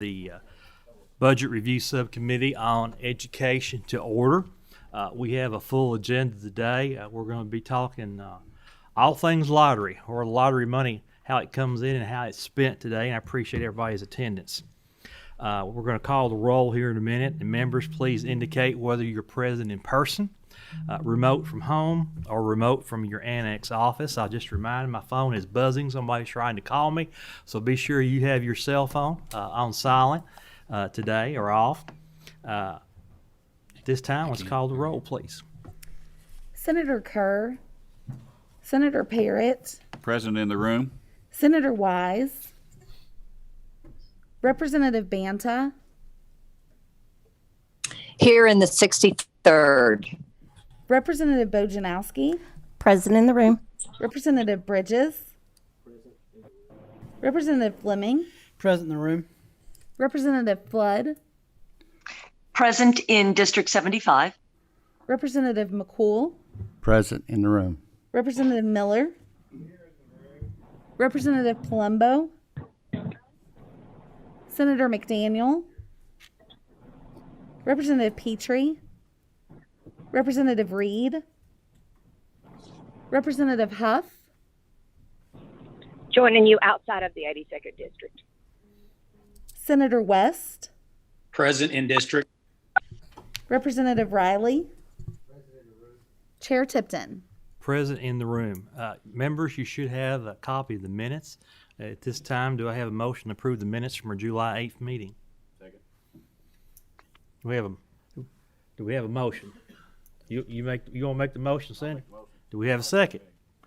The Budget Review Subcommittee on Education to order. We have a full agenda today. We're going to be talking all things lottery, or lottery money, how it comes in and how it's spent today, and I appreciate everybody's attendance. We're going to call the roll here in a minute, and members, please indicate whether you're present in person, remote from home, or remote from your annex office. I'll just remind you, my phone is buzzing. Somebody's trying to call me, so be sure you have your cell phone on silent today or off. At this time, let's call the roll, please. Senator Kerr, Senator Parrott, Present in the room. Senator Wise, Representative Banta, Here in the 63rd. Representative Bojanowski, Present in the room. Representative Bridges, Representative Fleming, Present in the room. Representative Flood, Present in District 75. Representative McCool, Present in the room. Representative Miller, Representative Palumbo, Senator McDaniel, Representative Petrie, Representative Reed, Representative Huff, Joining you outside of the 82nd District. Senator West, Present in district. Representative Riley, Chair Tipton. Present in the room. Members, you should have a copy of the minutes. At this time, do I have a motion to approve the minutes from our July 8th meeting? Second. Do we have a motion? You want to make the motion, Senator? Do we have a second?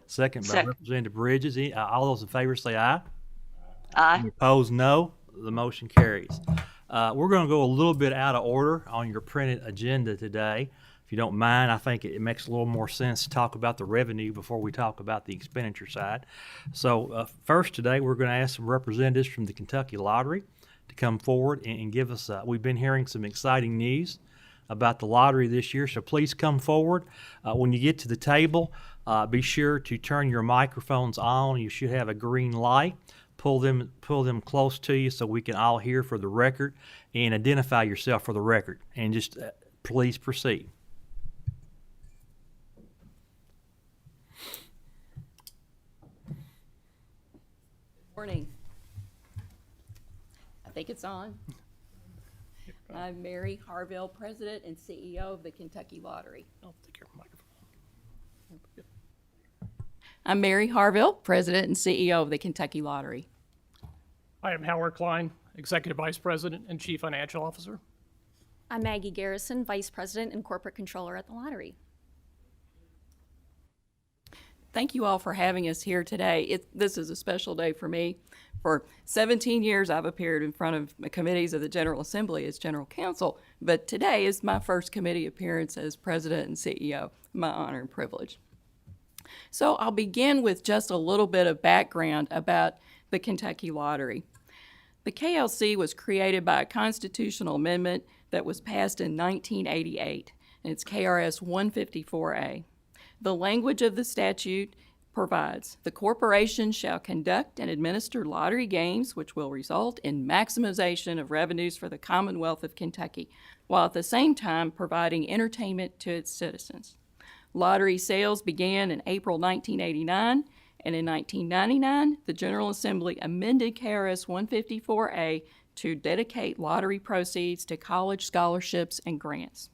Second by Representative Bridges. All those in favor say aye. Aye. Any opposed, no. The motion carries. We're going to go a little bit out of order on your printed agenda today. If you don't mind, I think it makes a little more sense to talk about the revenue before we talk about the expenditure side. So first today, we're going to ask some representatives from the Kentucky Lottery to come forward and give us, we've been hearing some exciting news about the lottery this year, so please come forward. When you get to the table, be sure to turn your microphones on. You should have a green light. Pull them close to you so we can all hear for the record, and identify yourself for the record. And just please proceed. Morning. I think it's on. I'm Mary Harville, President and CEO of the Kentucky Lottery. I'm Mary Harville, President and CEO of the Kentucky Lottery. I am Howard Klein, Executive Vice President and Chief Financial Officer. I'm Maggie Garrison, Vice President and Corporate Controller at the Lottery. Thank you all for having us here today. This is a special day for me. For 17 years, I've appeared in front of the committees of the General Assembly as General Counsel, but today is my first committee appearance as President and CEO. My honor and privilege. So I'll begin with just a little bit of background about the Kentucky Lottery. The KLC was created by a constitutional amendment that was passed in 1988, and it's KRS 154A. The language of the statute provides, the corporation shall conduct and administer lottery games which will result in maximization of revenues for the Commonwealth of Kentucky, while at the same time providing entertainment to its citizens. Lottery sales began in April 1989, and in 1999, the General Assembly amended KRS 154A to dedicate lottery proceeds to college scholarships and grants.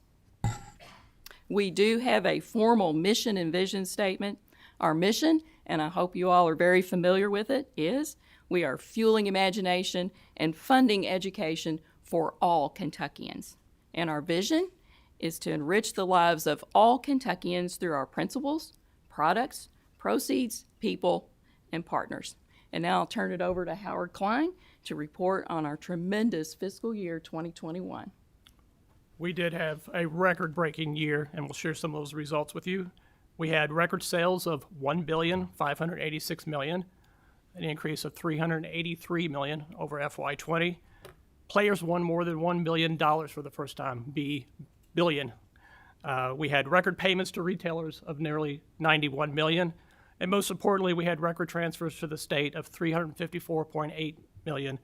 We do have a formal mission and vision statement. Our mission, and I hope you all are very familiar with it, is we are fueling imagination and funding education for all Kentuckians. And our vision is to enrich the lives of all Kentuckians through our principles, products, proceeds, people, and partners. And now I'll turn it over to Howard Klein to report on our tremendous fiscal year 2021. We did have a record-breaking year, and we'll share some of those results with you. We had record sales of $1,586,000,000, an increase of $383 million over FY20. Players won more than $1 billion for the first time, billion. We had record payments to retailers of nearly $91 million, and most importantly, we had record transfers to the state of $354.8 million,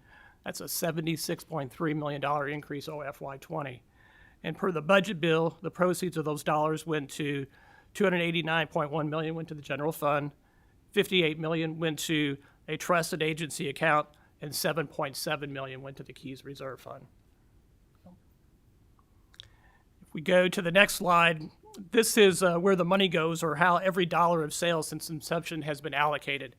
That's a $76.3 million increase over FY20. And per the budget bill, the proceeds of those dollars went to $289.1 million went to the general fund, $58 million went to a trusted agency account, and $7.7 million went to the Keys Reserve Fund. If we go to the next slide, this is where the money goes, or how every dollar of sales since inception has been allocated.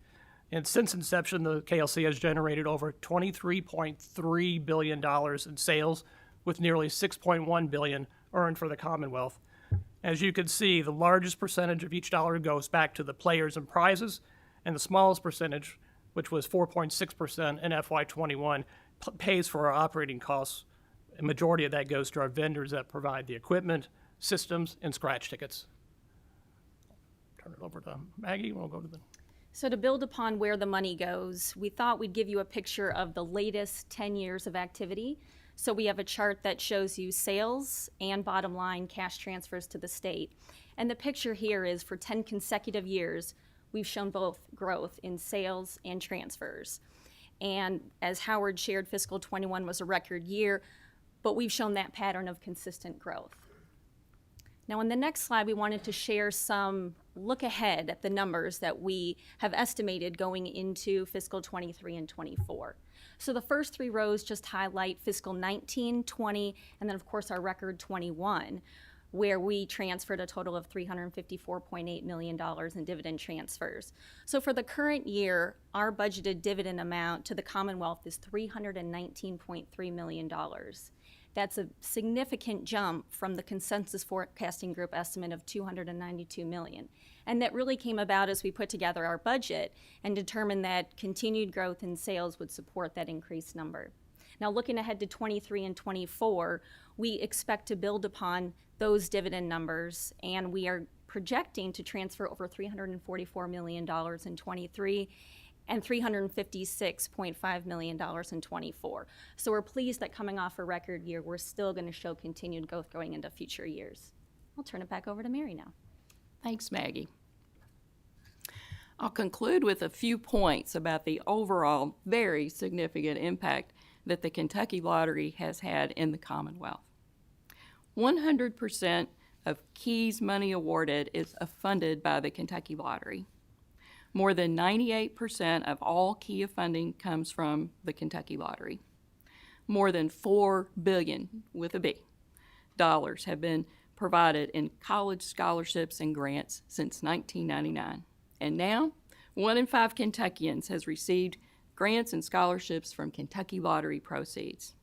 And since inception, the KLC has generated over $23.3 billion in sales, with nearly $6.1 billion earned for the Commonwealth. As you can see, the largest percentage of each dollar goes back to the players and prizes, and the smallest percentage, which was 4.6% in FY21, pays for our operating costs. A majority of that goes to our vendors that provide the equipment, systems, and scratch tickets. Turn it over to Maggie. We'll go to the... So to build upon where the money goes, we thought we'd give you a picture of the latest 10 years of activity. So we have a chart that shows you sales and bottom line cash transfers to the state. And the picture here is for 10 consecutive years, we've shown both growth in sales and transfers. And as Howard shared, fiscal 21 was a record year, but we've shown that pattern of consistent growth. Now, on the next slide, we wanted to share some look ahead at the numbers that we have estimated going into fiscal 23 and 24. So the first three rows just highlight fiscal 19, 20, and then of course our record 21, where we transferred a total of $354.8 million in dividend transfers. So for the current year, our budgeted dividend amount to the Commonwealth is $319.3 million. That's a significant jump from the consensus forecasting group estimate of $292 million. And that really came about as we put together our budget and determined that continued growth in sales would support that increased number. Now, looking ahead to 23 and 24, we expect to build upon those dividend numbers, and we are projecting to transfer over $344 million in 23 and $356.5 million in 24. So we're pleased that coming off a record year, we're still going to show continued growth going into future years. I'll turn it back over to Mary now. Thanks, Maggie. I'll conclude with a few points about the overall very significant impact that the Kentucky Lottery has had in the Commonwealth. 100% of Keys money awarded is funded by the Kentucky Lottery. More than 98% of all KIA funding comes from the Kentucky Lottery. More than $4 billion, with a B, dollars have been provided in college scholarships and grants since 1999. And now, 1 in 5 Kentuckians has received grants and scholarships from Kentucky Lottery proceeds.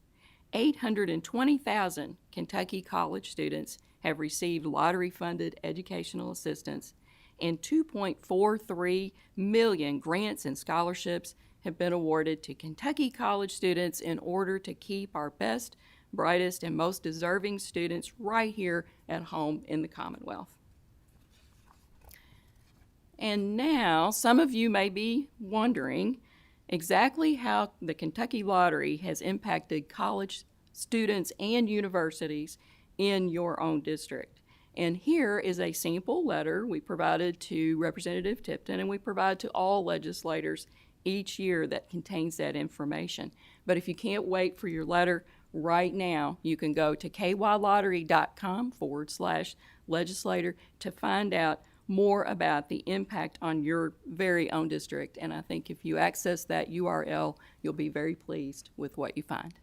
820,000 Kentucky college students have received lottery-funded educational assistance, and 2.43 million grants and scholarships have been awarded to Kentucky college students in order to keep our best, brightest, and most deserving students right here at home in the Commonwealth. And now, some of you may be wondering exactly how the Kentucky Lottery has impacted college students and universities in your own district. And here is a sample letter we provided to Representative Tipton, and we provide to all legislators each year that contains that information. But if you can't wait for your letter right now, you can go to kylottery.com/legislator to find out more about the impact on your very own district. And I think if you access that URL, you'll be very pleased with what you find.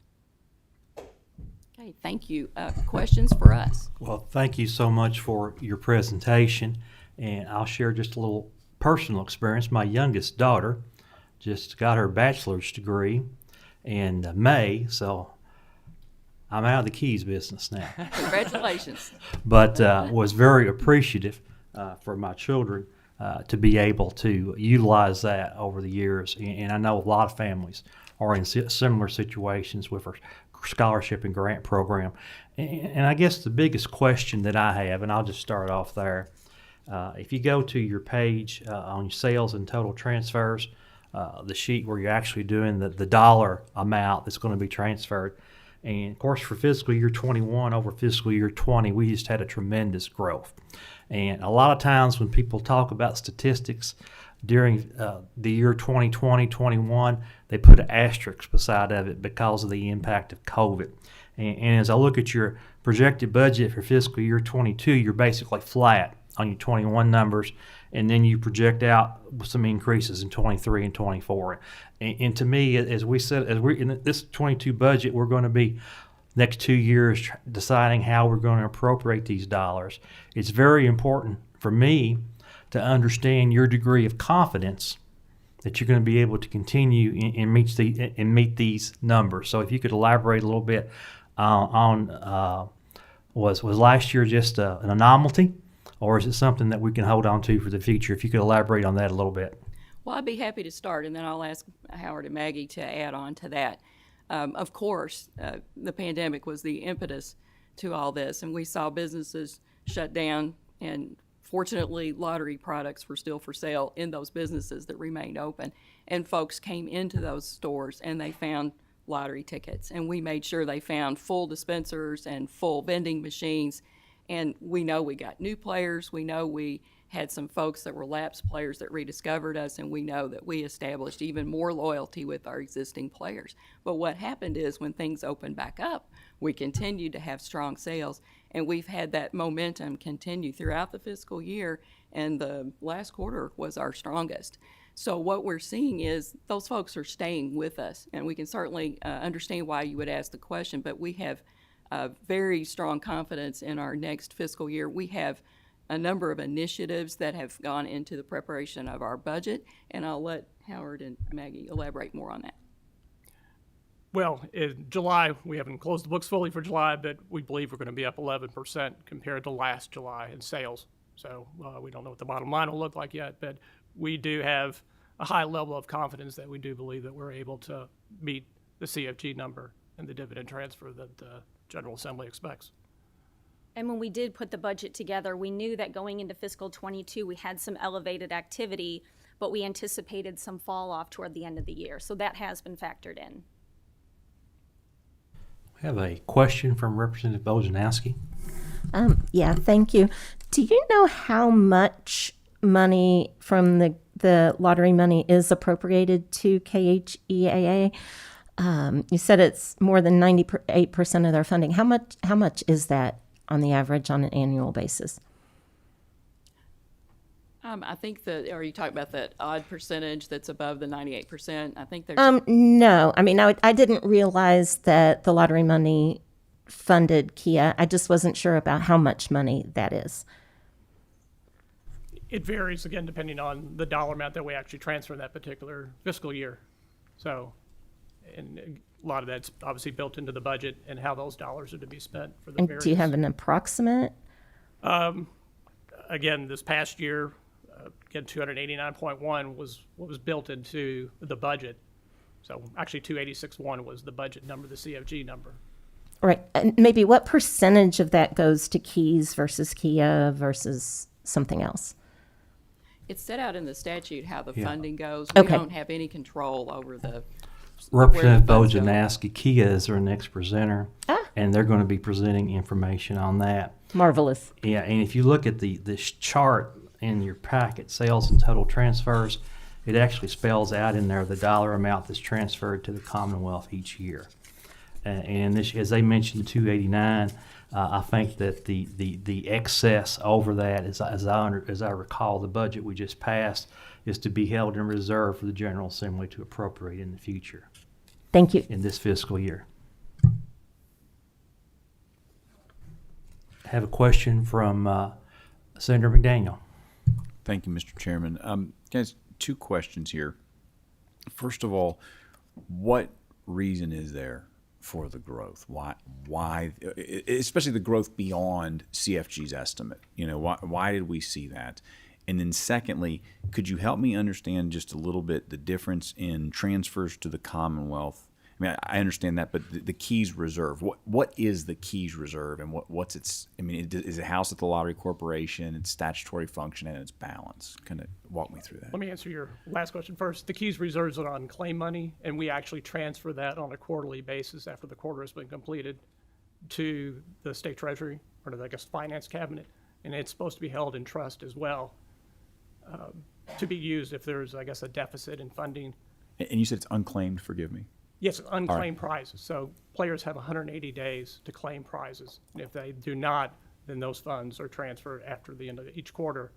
Okay, thank you. Questions for us? Well, thank you so much for your presentation, and I'll share just a little personal experience. My youngest daughter just got her bachelor's degree in May, so I'm out of the Keys business now. Congratulations. But was very appreciative for my children to be able to utilize that over the years, and I know a lot of families are in similar situations with our scholarship and grant program. And I guess the biggest question that I have, and I'll just start off there, if you go to your page on your sales and total transfers, the sheet where you're actually doing the dollar amount that's going to be transferred, and of course for fiscal year 21 over fiscal year 20, we just had a tremendous growth. And a lot of times when people talk about statistics, during the year 2020-21, they put an asterisk beside of it because of the impact of COVID. And as I look at your projected budget for fiscal year 22, you're basically flat on your 21 numbers, and then you project out some increases in 23 and 24. And to me, as we're in this 22 budget, we're going to be next 2 years deciding how we're going to appropriate these dollars. It's very important for me to understand your degree of confidence that you're going to be able to continue and meet these numbers. So if you could elaborate a little bit was last year just an anomaly, or is it something that we can hold on to for the future? If you could elaborate on that a little bit. Well, I'd be happy to start, and then I'll ask Howard and Maggie to add on to that. Of course, the pandemic was the impetus to all this, and we saw businesses shut down, and fortunately, lottery products were still for sale in those businesses that remained open, and folks came into those stores and they found lottery tickets, and we made sure they found full dispensers and full vending machines. And we know we got new players. We know we had some folks that were lapsed players that rediscovered us, and we know that we established even more loyalty with our existing players. But what happened is when things opened back up, we continued to have strong sales, and we've had that momentum continue throughout the fiscal year, and the last quarter was our strongest. So what we're seeing is those folks are staying with us, and we can certainly understand why you would ask the question, but we have very strong confidence in our next fiscal year. We have a number of initiatives that have gone into the preparation of our budget, and I'll let Howard and Maggie elaborate more on that. Well, in July, we haven't closed the books fully for July, but we believe we're going to be up 11% compared to last July in sales. So we don't know what the bottom line will look like yet, but we do have a high level of confidence that we do believe that we're able to meet the CFG number and the dividend transfer that the General Assembly expects. And when we did put the budget together, we knew that going into fiscal 22, we had some elevated activity, but we anticipated some fall off toward the end of the year. So that has been factored in. We have a question from Representative Bojanowski. Yeah, thank you. Do you know how much money from the lottery money is appropriated to KHEAA? You said it's more than 98% of their funding. How much is that on the average on an annual basis? I think are you talking about that odd percentage that's above the 98%? I think there's. No, I mean, I didn't realize that the lottery money funded KIA. I just wasn't sure about how much money that is. It varies, again, depending on the dollar amount that we actually transfer in that particular fiscal year. So, and a lot of that's obviously built into the budget and how those dollars are to be spent for the various. Do you have an approximate? Again, this past year, again, 289.1 was what was built into the budget. So actually 286.1 was the budget number, the CFG number. Right. And maybe what percentage of that goes to Keys versus KIA versus something else? It's set out in the statute how the funding goes. Okay. We don't have any control over the. Representative where the funds go. Bojanowski, Kia is our next presenter, and they're going to be presenting information on that. Marvelous. Yeah, and if you look at this chart in your packet, sales and total transfers, it actually spells out in there the dollar amount that's transferred to the Commonwealth each year. And this, as they mentioned, 289. I think that the excess over that, as I recall, the budget we just passed is to be held in reserve for the General Assembly to appropriate in the future. Thank you. In this fiscal year. I have a question from Senator McDaniel. Thank you, Mr. Chairman. Guys, two questions here. First of all, what reason is there for the growth? Why, especially the growth beyond CFG's estimate? You know, why did we see that? And then secondly, could you help me understand just a little bit the difference in transfers to the Commonwealth? I mean, I understand that, but the Keys Reserve, what is the Keys Reserve, and what's its, I mean, is it housed at the Lottery Corporation, its statutory function, and its balance? Kind of walk me through that. Let me answer your last question first. The Keys Reserves are on claim money, and we actually transfer that on a quarterly basis after the quarter has been completed to the State Treasury, or to, I guess, Finance Cabinet, and it's supposed to be held in trust as well. to be used if there's, I guess, a deficit in funding. And you said it's unclaimed, forgive me? Yes, unclaimed prizes. So players have 180 days to claim prizes. And if they do not, then those funds are transferred after the end of each quarter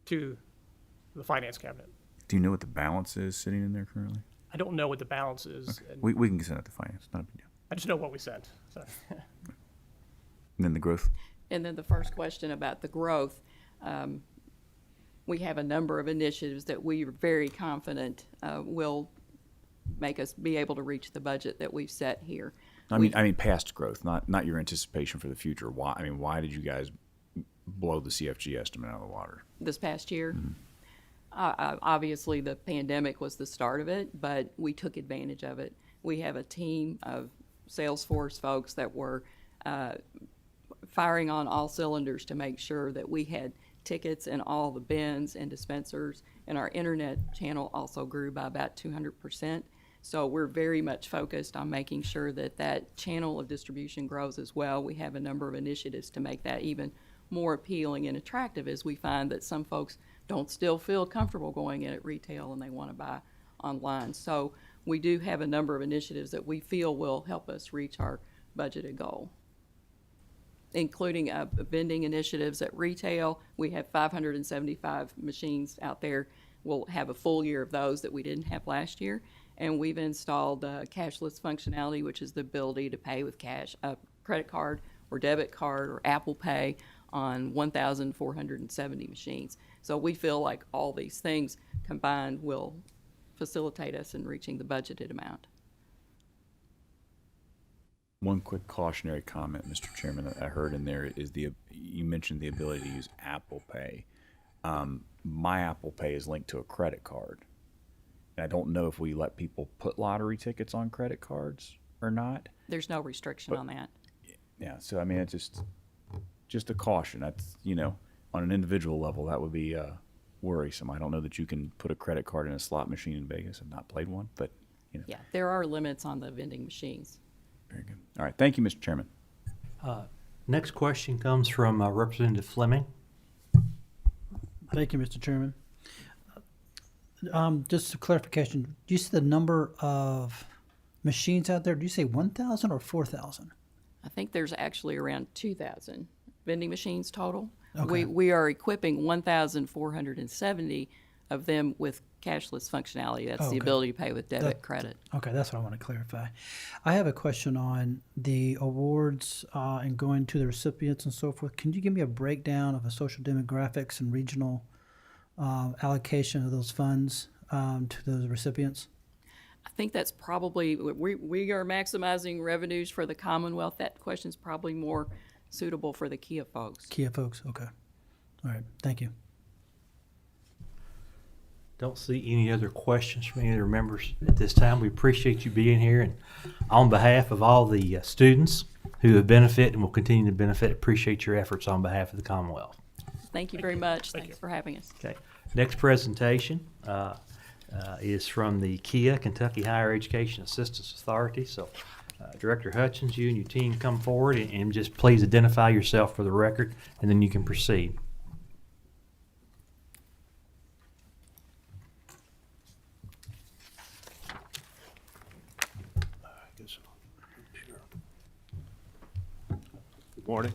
to the finance cabinet. Do you know what the balance is sitting in there currently? I don't know what the balance is. Okay. And We can send it to finance, not a big deal. I just know what we sent. So. And then the growth? And then the first question about the growth, we have a number of initiatives that we are very confident will make us be able to reach the budget that we've set here. I mean past growth, not your anticipation for the future. Why did you guys blow the CFG estimate out of the water? This past year, obviously the pandemic was the start of it, but we took advantage of it. We have a team of Salesforce folks that were firing on all cylinders to make sure that we had tickets in all the bins and dispensers, and our internet channel also grew by about 200%. So we're very much focused on making sure that that channel of distribution grows as well. We have a number of initiatives to make that even more appealing and attractive, as we find that some folks don't still feel comfortable going in at retail and they want to buy online. So we do have a number of initiatives that we feel will help us reach our budgeted goal, including vending initiatives at retail. We have 575 machines out there. We'll have a full year of those that we didn't have last year. And we've installed cashless functionality, which is the ability to pay with cash, a credit card or debit card or Apple Pay on 1,470 machines. So we feel like all these things combined will facilitate us in reaching the budgeted amount. One quick cautionary comment, Mr. Chairman, that I heard in there is you mentioned the ability to use Apple Pay. My Apple Pay is linked to a credit card. And I don't know if we let people put lottery tickets on credit cards or not. There's no restriction on that. Yeah, so I mean, it's just a caution. That's, on an individual level, that would be worrisome. I don't know that you can put a credit card in a slot machine in Vegas. I've not played one, but, Yeah, there are limits on the vending machines. Very good. All right, thank you, Mr. Chairman. Next question comes from Representative Fleming. Thank you, Mr. Chairman. Just a clarification. Do you see the number of machines out there? Do you say 1,000 or 4,000? I think there's actually around 2,000 vending machines total. Okay. We are equipping 1,470 of them with cashless functionality. That's the Okay. ability to pay with debit, credit. Okay, that's what I want to clarify. I have a question on the awards and going to the recipients and so forth. Can you give me a breakdown of a social demographics and regional allocation of those funds to those recipients? I think that's probably, we are maximizing revenues for the Commonwealth. That question is probably more suitable for the Kia folks. Kia folks, okay. All right, thank you. Don't see any other questions from any other members at this time. We appreciate you being here, and on behalf of all the students who have benefited and will continue to benefit, appreciate your efforts on behalf of the Commonwealth. Thank you very much. Thanks for having us. Okay. Next presentation is from the Kia Kentucky Higher Education Assistance Authority. So, Director Hutchins, you and your team come forward and just please identify yourself for the record, and then you can proceed. Good morning.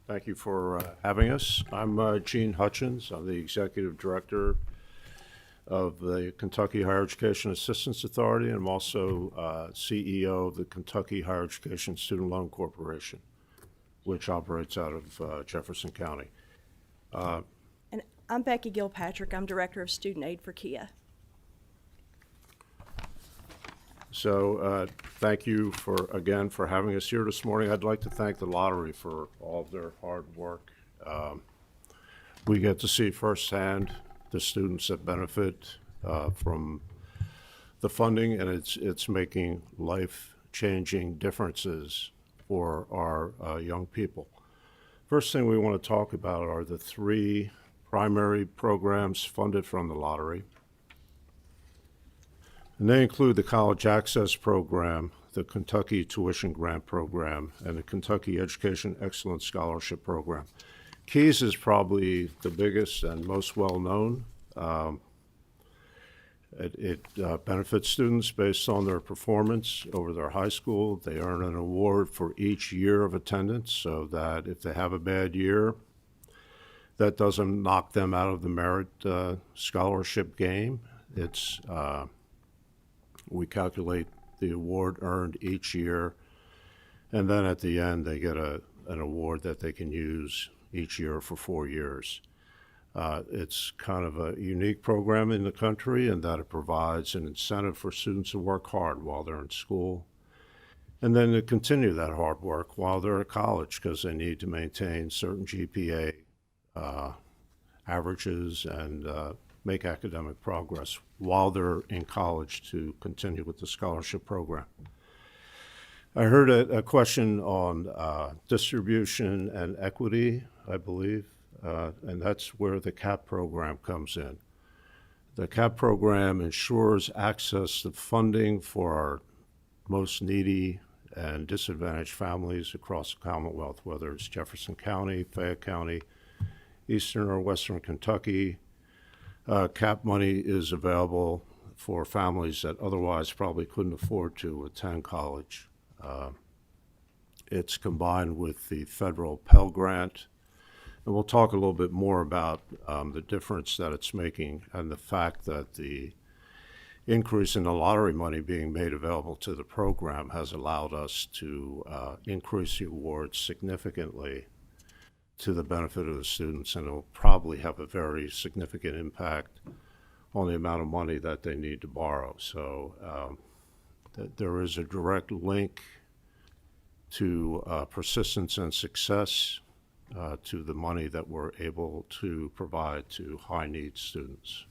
Thank you for having us. I'm Gene Hutchins. I'm the Executive Director of the Kentucky Higher Education Assistance Authority, and I'm also CEO of the Kentucky Higher Education Student Loan Corporation, which operates out of Jefferson County. And I'm Becky Gilpatrick. I'm Director of Student Aid for Kia. So thank you again for having us here this morning. I'd like to thank the lottery for all of their hard work. We get to see firsthand the students that benefit from the funding, and it's making life-changing differences for our young people. First thing we want to talk about are the three primary programs funded from the lottery. And they include the College Access Program, the Kentucky Tuition Grant Program, and the Kentucky Education Excellence Scholarship Program. KEYS is probably the biggest and most well-known It benefits students based on their performance over their high school. They earn an award for each year of attendance, so that if they have a bad year, that doesn't knock them out of the merit scholarship game. We calculate the award earned each year, and then at the end they get an award that they can use each year for 4 years. It's kind of a unique program in the country in that it provides an incentive for students to work hard while they're in school, and then to continue that hard work while they're at college, because they need to maintain certain GPA averages and make academic progress while they're in college to continue with the scholarship program. I heard a question on distribution and equity, I believe, and that's where the CAP program comes in. The CAP program ensures access to funding for our most needy and disadvantaged families across the Commonwealth, whether it's Jefferson County, Fayette County, Eastern or Western Kentucky. CAP money is available for families that otherwise probably couldn't afford to attend college. It's combined with the federal Pell Grant, and we'll talk a little bit more about the difference that it's making and the fact that the increase in the lottery money being made available to the program has allowed us to increase the awards significantly to the benefit of the students, and it'll probably have a very significant impact on the amount of money that they need to borrow. So there is a direct link to persistence and success to the money that we're able to provide to high-need students.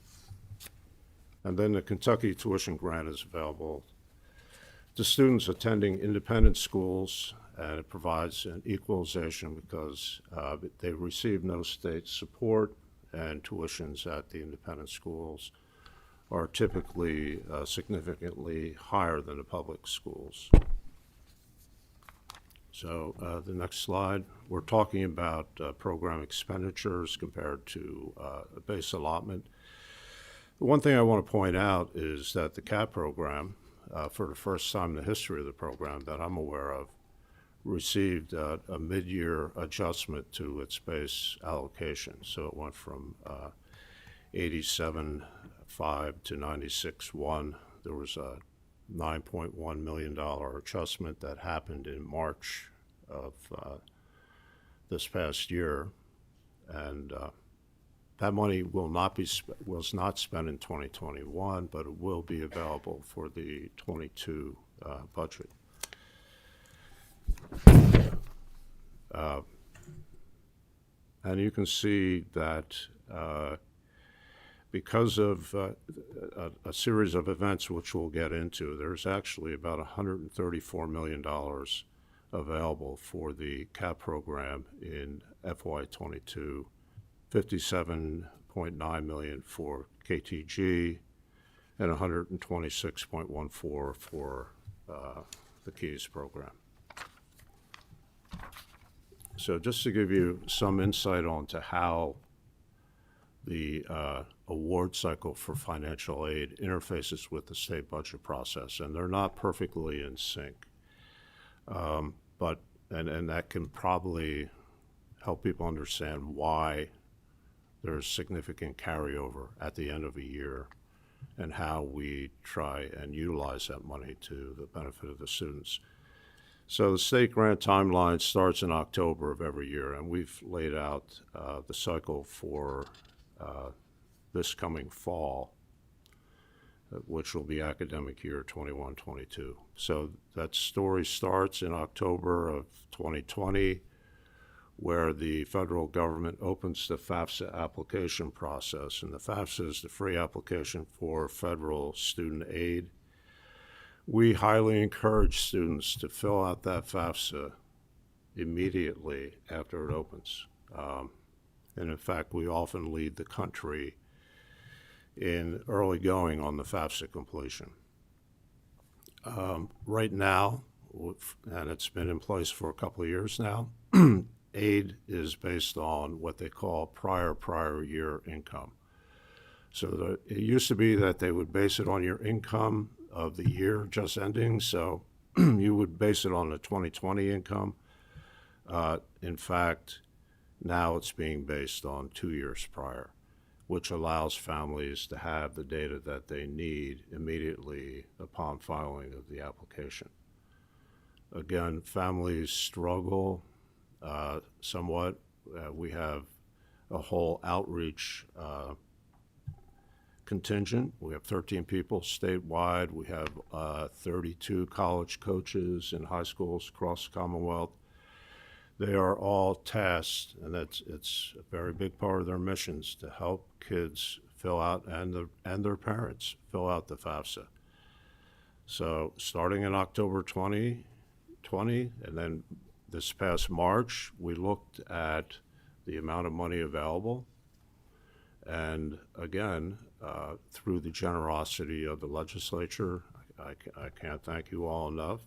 And then the Kentucky Tuition Grant is available to students attending independent schools, and it provides an equalization because they receive no state support, and tuitions at the independent schools are typically significantly higher than the public schools. So the next slide, we're talking about program expenditures compared to a base allotment. The one thing I want to point out is that the CAP program, for the first time in the history of the program that I'm aware of, received a mid-year adjustment to its base allocation. So it went from 87.5 to 96.1. There was a $9.1 million adjustment that happened in March of this past year, and that money was not spent in 2021, but it will be available for the 22 budget. And you can see that because of a series of events which we'll get into, there's actually about $134 million available for the CAP program in FY22, $57.9 million for KTG, and $126.14 for the KEYS program. So just to give you some insight onto how the award cycle for financial aid interfaces with the state budget process, and they're not perfectly in sync. But that can probably help people understand why there's significant carryover at the end of a year and how we try and utilize that money to the benefit of the students. So the state grant timeline starts in October of every year, and we've laid out the cycle for this coming fall, which will be academic year 21-22. So that story starts in October of 2020, where the federal government opens the FAFSA application process. And the FAFSA is the free application for federal student aid. We highly encourage students to fill out that FAFSA immediately after it opens. And in fact, we often lead the country in early going on the FAFSA completion. Right now, and it's been in place for a couple of years now, aid is based on what they call prior year income. So it used to be that they would base it on your income of the year just ending, so you would base it on the 2020 income. In fact, now it's being based on 2 years prior, which allows families to have the data that they need immediately upon filing of the application. Again, families struggle somewhat. We have a whole outreach contingent. We have 13 people statewide. We have 32 college coaches in high schools across the Commonwealth. They are all tasked, and it's a very big part of their missions to help kids fill out, and their parents fill out the FAFSA. So starting in October 2020, and then this past March, we looked at the amount of money available. And again, through the generosity of the legislature, I can't thank you all enough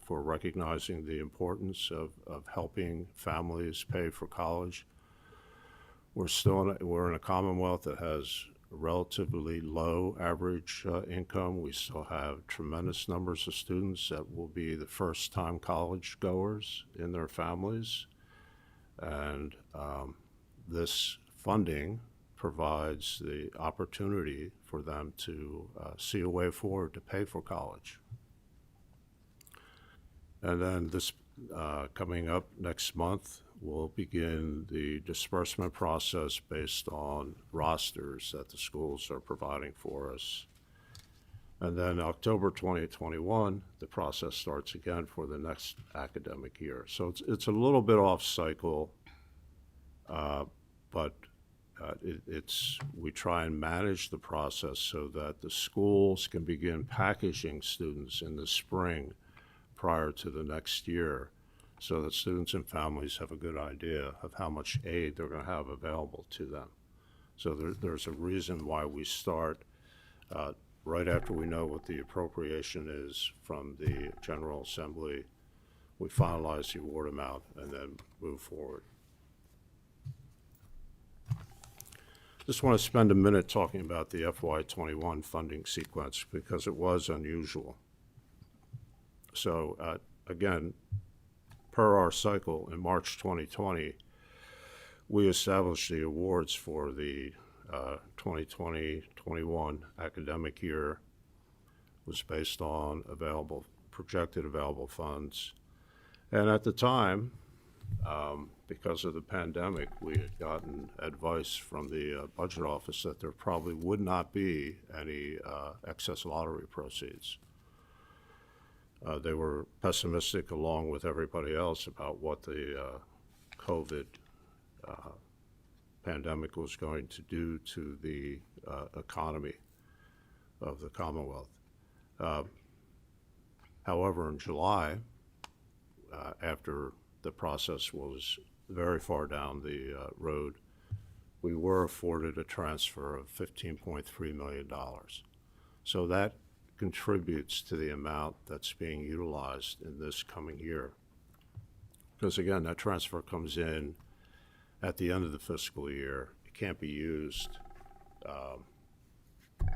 for recognizing the importance of helping families pay for college. We're in a Commonwealth that has relatively low average income. We still have tremendous numbers of students that will be the first-time college goers in their families. And this funding provides the opportunity for them to see a way forward to pay for college. And then this coming up next month, we'll begin the disbursement process based on rosters that the schools are providing for us. And then October 2021, the process starts again for the next academic year. So it's a little bit off cycle, but we try and manage the process so that the schools can begin packaging students in the spring prior to the next year, so that students and families have a good idea of how much aid they're going to have available to them. So there's a reason why we start right after we know what the appropriation is from the General Assembly. We finalize the award amount and then move forward. Just want to spend a minute talking about the FY21 funding sequence because it was unusual. So again, per our cycle in March 2020, we established the awards for the 2020-21 academic year. Was based on projected available funds. And at the time, because of the pandemic, we had gotten advice from the budget office that there probably would not be any excess lottery proceeds. They were pessimistic along with everybody else about what the COVID pandemic was going to do to the economy of the Commonwealth. However, in July, after the process was very far down the road, we were afforded a transfer of $15.3 million. So that contributes to the amount that's being utilized in this coming year. Because again, that transfer comes in at the end of the fiscal year. It can't be used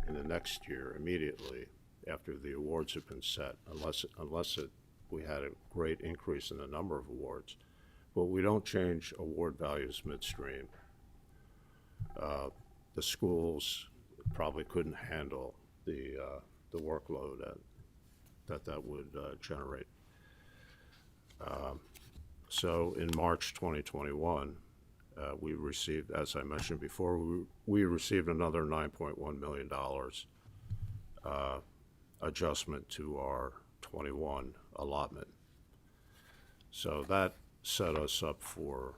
in the next year immediately after the awards have been set, unless we had a great increase in the number of awards. But we don't change award values midstream. The schools probably couldn't handle the workload that would generate. So in March 2021, we received, as I mentioned before, we received another $9.1 million adjustment to our 21 allotment. So that set us up for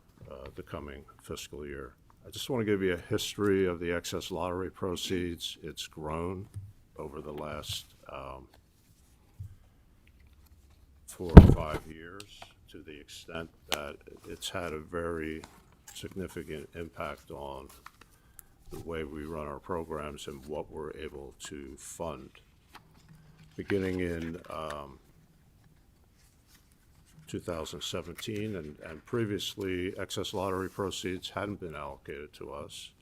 the coming fiscal year. I just want to give you a history of the excess lottery proceeds. It's grown over the last 4 or 5 years to the extent that it's had a very significant impact on the way we run our programs and what we're able to fund. Beginning in 2017 and previously, excess lottery proceeds hadn't been allocated to us.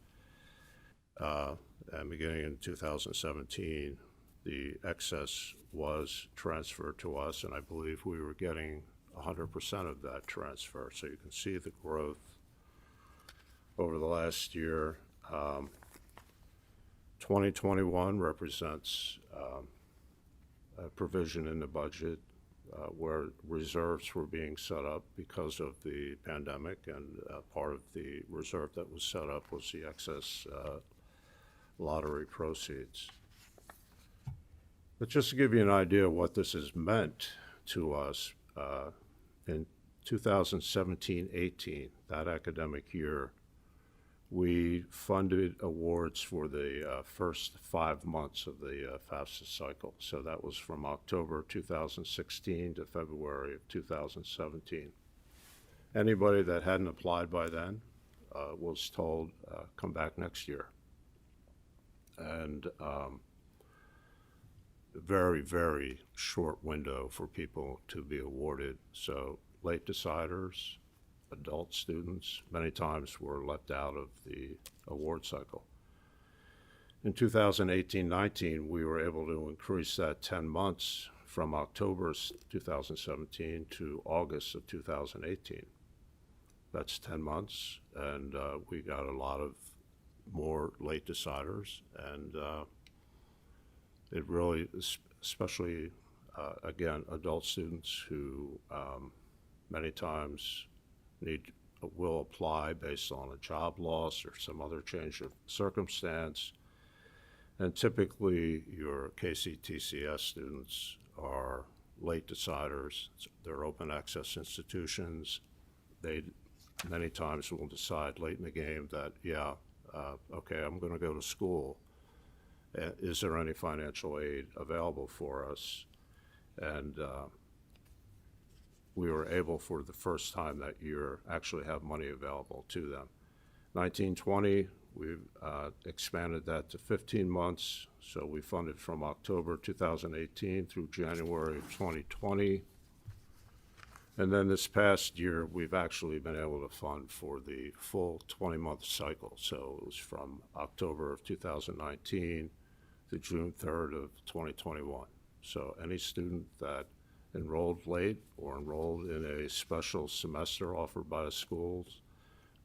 and beginning in 2017, the excess was transferred to us, and I believe we were getting 100% of that transfer. So you can see the growth over the last year. 2021 represents a provision in the budget where reserves were being set up because of the pandemic, and part of the reserve that was set up was the excess lottery proceeds. But just to give you an idea of what this has meant to us, in 2017-18, that academic year, we funded awards for the first 5 months of the FAFSA cycle. So that was from October 2016 to February of 2017. Anybody that hadn't applied by then was told, come back next year. And very, very short window for people to be awarded. So late deciders, adult students, many times were left out of the award cycle. In 2018-19, we were able to increase that 10 months from October 2017 to August of 2018. That's 10 months, and we got a lot of more late deciders, and it really, especially, again, adult students who many times will apply based on a job loss or some other change of circumstance. And typically, your KCTCS students are late deciders. They're open access institutions. They many times will decide late in the game that, yeah, okay, I'm going to go to school. Is there any financial aid available for us? And we were able, for the first time that year, actually have money available to them. 1920, we've expanded that to 15 months. So we funded from October 2018 through January of 2020. And then this past year, we've actually been able to fund for the full 20-month cycle. So it was from October of 2019 to June 3rd of 2021. So any student that enrolled late or enrolled in a special semester offered by the schools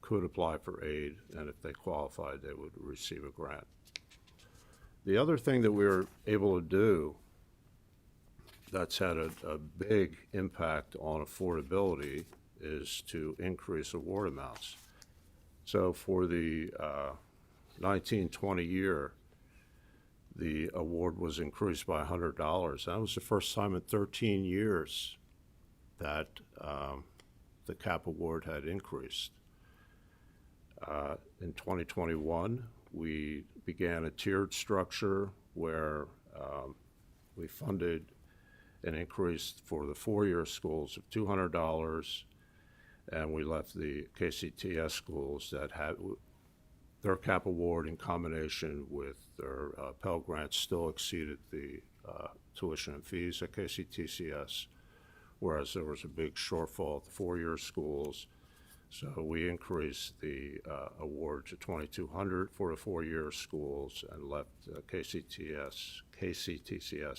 could apply for aid, and if they qualified, they would receive a grant. The other thing that we were able to do that's had a big impact on affordability is to increase award amounts. So for the 1920 year, the award was increased by $100. That was the first time in 13 years that the cap award had increased. In 2021, we began a tiered structure where we funded an increase for the 4-year schools of $200, and we left the KCTS schools that had their cap award in combination with their Pell Grants still exceeded the tuition and fees at KCTCS, whereas there was a big shortfall at the 4-year schools. So we increased the award to $2,200 for the 4-year schools and left KCTCS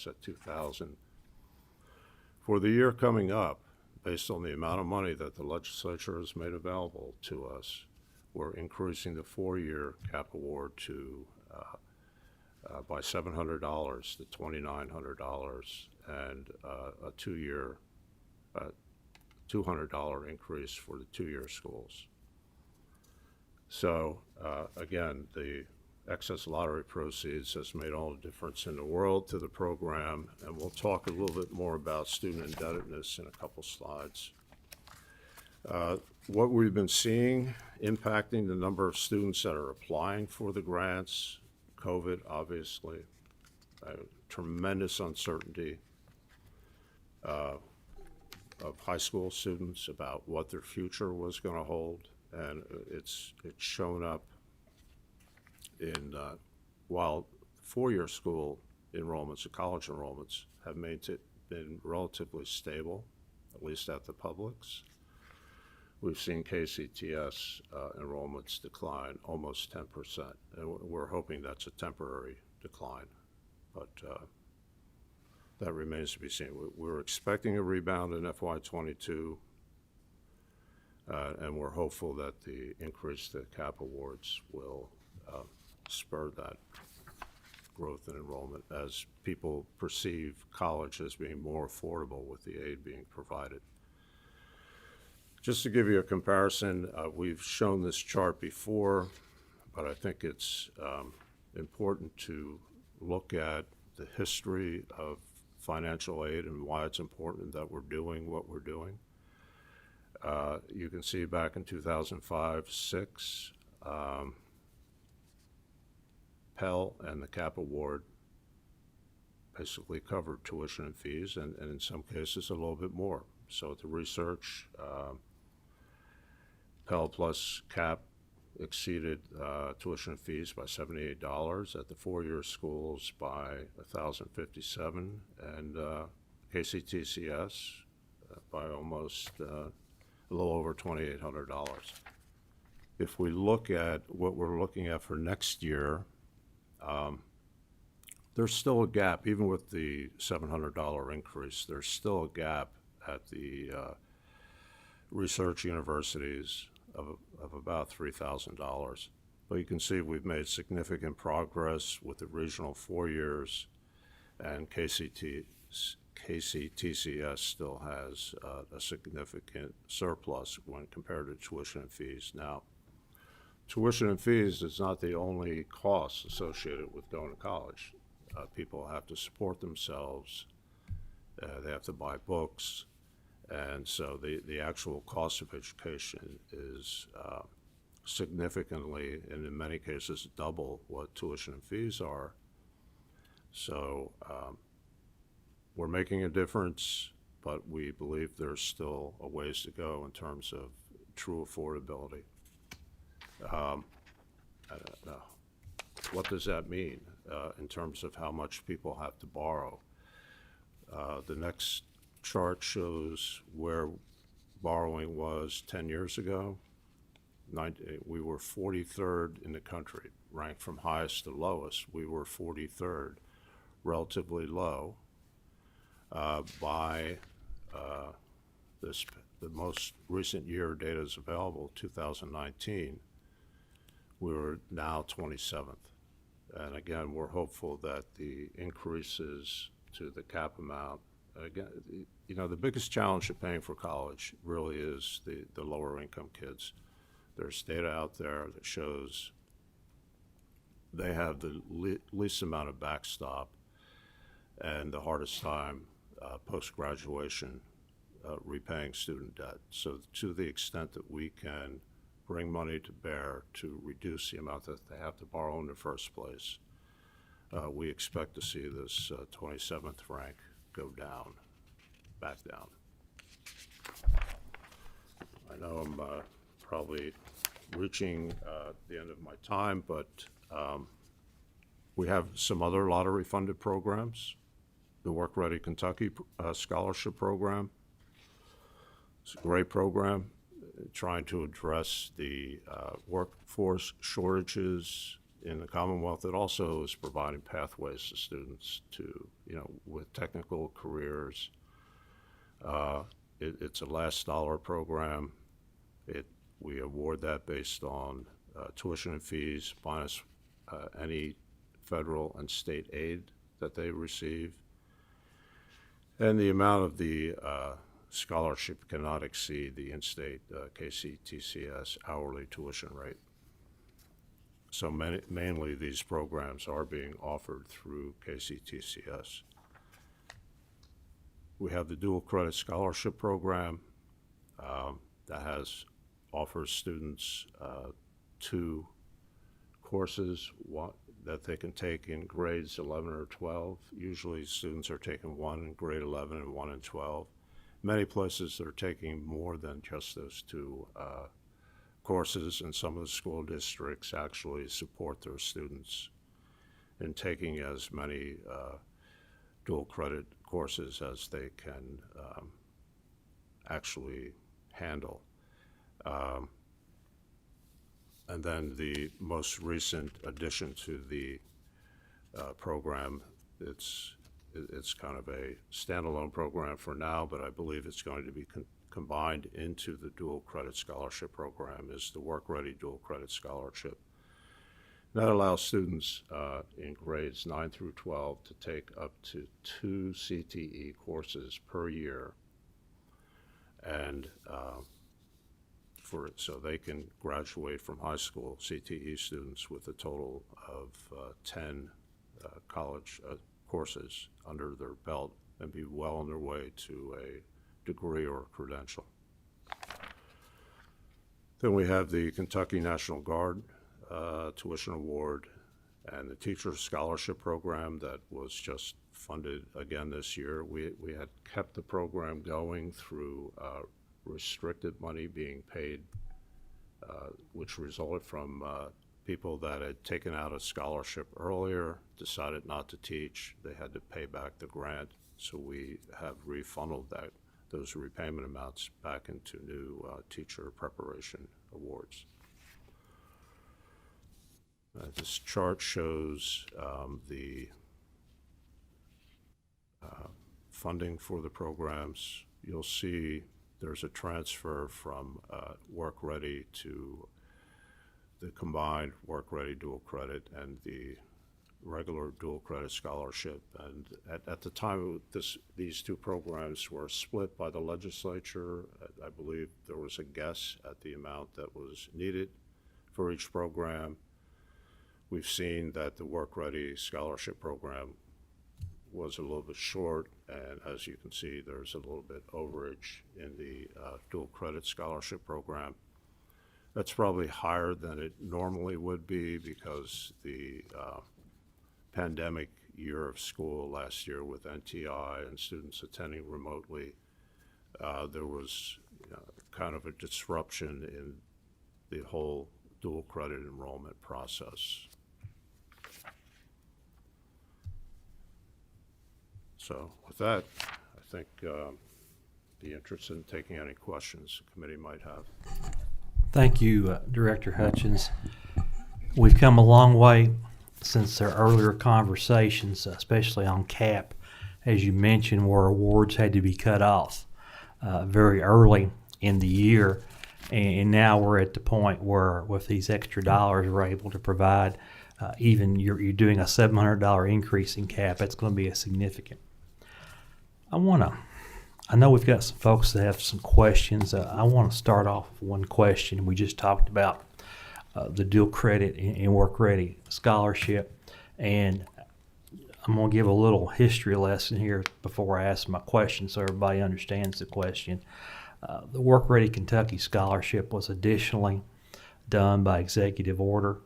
at $2,000. For the year coming up, based on the amount of money that the legislature has made available to us, we're increasing the 4-year cap award to by $700 to $2,900, and a 2-year $200 increase for the 2-year schools. So again, the excess lottery proceeds has made all the difference in the world to the program, and we'll talk a little bit more about student indebtedness in a couple slides. What we've been seeing impacting the number of students that are applying for the grants, COVID obviously, tremendous uncertainty of high school students about what their future was going to hold, and it's shown up in while 4-year school enrollments and college enrollments have been relatively stable, at least at the publics. we've seen KCTS enrollments decline almost 10%. And we're hoping that's a temporary decline, but that remains to be seen. We're expecting a rebound in FY22, and we're hopeful that the increase to CAP awards will spur that growth in enrollment as people perceive college as being more affordable with the aid being provided. Just to give you a comparison, we've shown this chart before, but I think it's important to look at the history of financial aid and why it's important that we're doing what we're doing. You can see back in 2005-06, Pell and the CAP award basically covered tuition and fees, and in some cases a little bit more. So at the research, Pell plus CAP exceeded tuition and fees by $78, at the four-year schools by $1,057, and KCTCS by almost a little over $2,800. If we look at what we're looking at for next year, there's still a gap, even with the $700 increase, there's still a gap at the research universities of about $3,000. But you can see we've made significant progress with the regional 4 years, and KCTCS still has a significant surplus when compared to tuition and fees. Now, tuition and fees is not the only cost associated with going to college. People have to support themselves, they have to buy books, and so the actual cost of education is significantly, and in many cases, double what tuition and fees are. So we're making a difference, but we believe there's still a ways to go in terms of true affordability. I don't know. What does that mean in terms of how much people have to borrow? The next chart shows where borrowing was 10 years ago. We were 43rd in the country, ranked from highest to lowest. We were 43rd, relatively low. By the most recent year data is available, 2019, we were now 27th. And again, we're hopeful that the increases to the cap amount, again, you know, the biggest challenge of paying for college really is the lower income kids. There's data out there that shows they have the least amount of backstop and the hardest time post-graduation repaying student debt. So to the extent that we can bring money to bear to reduce the amount that they have to borrow in the first place, we expect to see this 27th rank go down, back down. I know I'm probably reaching the end of my time, but we have some other lottery-funded programs. The Work Ready Kentucky Scholarship Program. It's a great program trying to address the workforce shortages in the Commonwealth. It also is providing pathways to students to, you know, with technical careers. It's a last dollar program. We award that based on tuition and fees minus any federal and state aid that they receive. And the amount of the scholarship cannot exceed the in-state KCTCS hourly tuition rate. So mainly these programs are being offered through KCTCS. We have the dual credit scholarship program that offers students 2 courses that they can take in grades 11 or 12. Usually students are taking one in grade 11 and one in 12. Many places are taking more than just those 2 courses, and some of the school districts actually support their students in taking as many dual credit courses as they can actually handle. And then the most recent addition to the program, it's kind of a standalone program for now, but I believe it's going to be combined into the dual credit scholarship program, is the Work Ready Dual Credit Scholarship. That allows students in grades 9 through 12 to take up to 2 CTE courses per year, and so they can graduate from high school, CTE students, with a total of 10 college courses under their belt and be well on their way to a degree or a credential. Then we have the Kentucky National Guard tuition award and the Teacher Scholarship Program that was just funded again this year. We had kept the program going through restricted money being paid, which resulted from people that had taken out a scholarship earlier, decided not to teach. They had to pay back the grant, so we have refunded those repayment amounts back into new teacher preparation awards. This chart shows the funding for the programs. You'll see there's a transfer from Work Ready to the combined Work Ready dual credit and the regular dual credit scholarship. And at the time these two programs were split by the legislature, I believe there was a guess at the amount that was needed for each program. We've seen that the Work Ready Scholarship Program was a little bit short, and as you can see, there's a little bit overage in the dual credit scholarship program. That's probably higher than it normally would be because the pandemic year of school last year with NTI and students attending remotely, there was kind of a disruption in the whole dual credit enrollment process. So with that, I think be interested in taking any questions the committee might have. Thank you, Director Hutchins. We've come a long way since our earlier conversations, especially on CAP, as you mentioned, where awards had to be cut off very early in the year. And now we're at the point where with these extra dollars we're able to provide, even you're doing a $700 increase in CAP, that's going to be a significant. I know we've got some folks that have some questions. I want to start off with one question. We just talked about the dual credit and Work Ready scholarship, and I'm going to give a little history lesson here before I ask my question so everybody understands the question. The Work Ready Kentucky Scholarship was additionally done by executive order.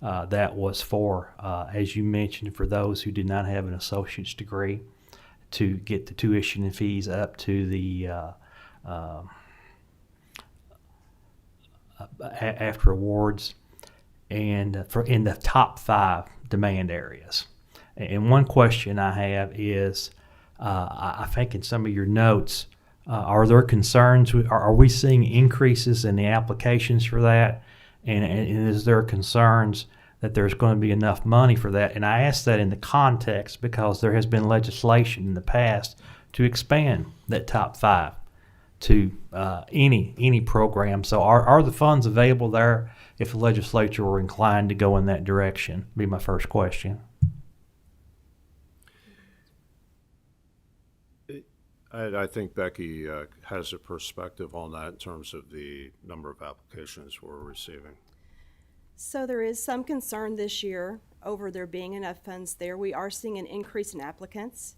That was for, as you mentioned, for those who did not have an associate's degree, to get the tuition fees up to the after awards, and for in the top 5 demand areas. And one question I have is, I think in some of your notes, are there concerns? Are we seeing increases in the applications for that? And is there concerns that there's going to be enough money for that? And I ask that in the context because there has been legislation in the past to expand that top 5 to any program. So are the funds available there if the legislature were inclined to go in that direction? Be my first question. I think Becky has a perspective on that in terms of the number of applications we're receiving. So there is some concern this year over there being enough funds there. We are seeing an increase in applicants.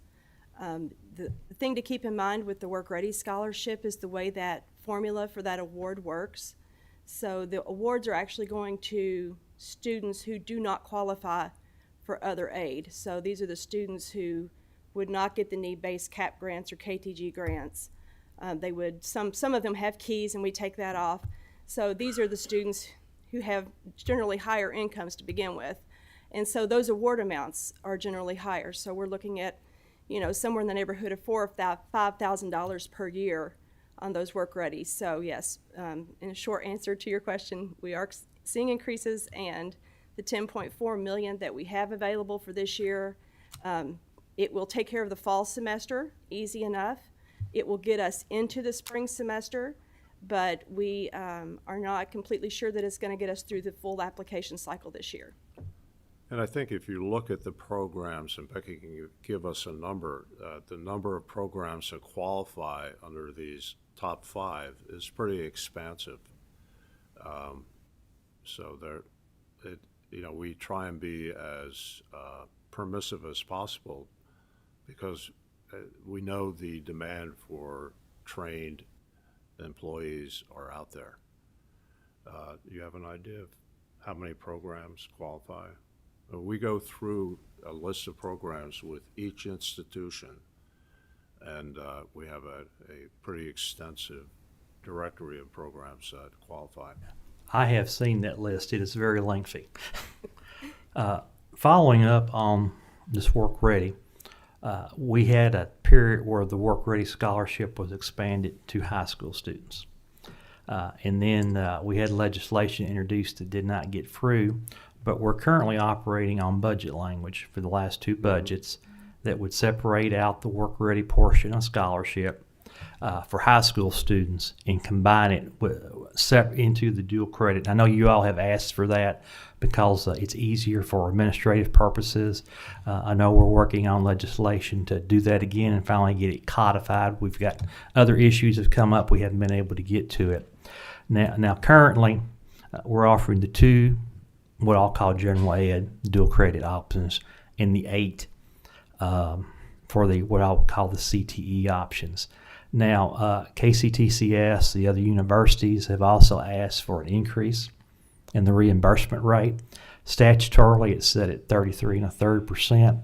The thing to keep in mind with the Work Ready Scholarship is the way that formula for that award works. So the awards are actually going to students who do not qualify for other aid. So these are the students who would not get the need-based CAP grants or KTG grants. They would, some of them have keys and we take that off. So these are the students who have generally higher incomes to begin with. And so those award amounts are generally higher. So we're looking at, somewhere in the neighborhood of $4,000 or $5,000 per year on those work ready. So yes, in a short answer to your question, we are seeing increases, and the 10.4 million that we have available for this year, it will take care of the fall semester, easy enough. It will get us into the spring semester, but we are not completely sure that it's going to get us through the full application cycle this year. And I think if you look at the programs, and Becky can give us a number, the number of programs that qualify under these top 5 is pretty expansive. So we try and be as permissive as possible, because we know the demand for trained employees are out there. You have an idea of how many programs qualify? We go through a list of programs with each institution, and we have a pretty extensive directory of programs that qualify. I have seen that list. It is very lengthy. Following up on this Work Ready, we had a period where the Work Ready scholarship was expanded to high school students. And then we had legislation introduced that did not get through, but we're currently operating on budget language for the last 2 budgets that would separate out the Work Ready portion of scholarship for high school students and combine it into the dual credit. I know you all have asked for that because it's easier for administrative purposes. I know we're working on legislation to do that again and finally get it codified. We've got other issues that have come up. We haven't been able to get to it. Now currently, we're offering the 2 what I'll call general ed dual credit options and the 8 for the what I'll call the CTE options. Now, KCTCS, the other universities, have also asked for an increase in the reimbursement rate. Statutorily, it's set at 33 1/3%.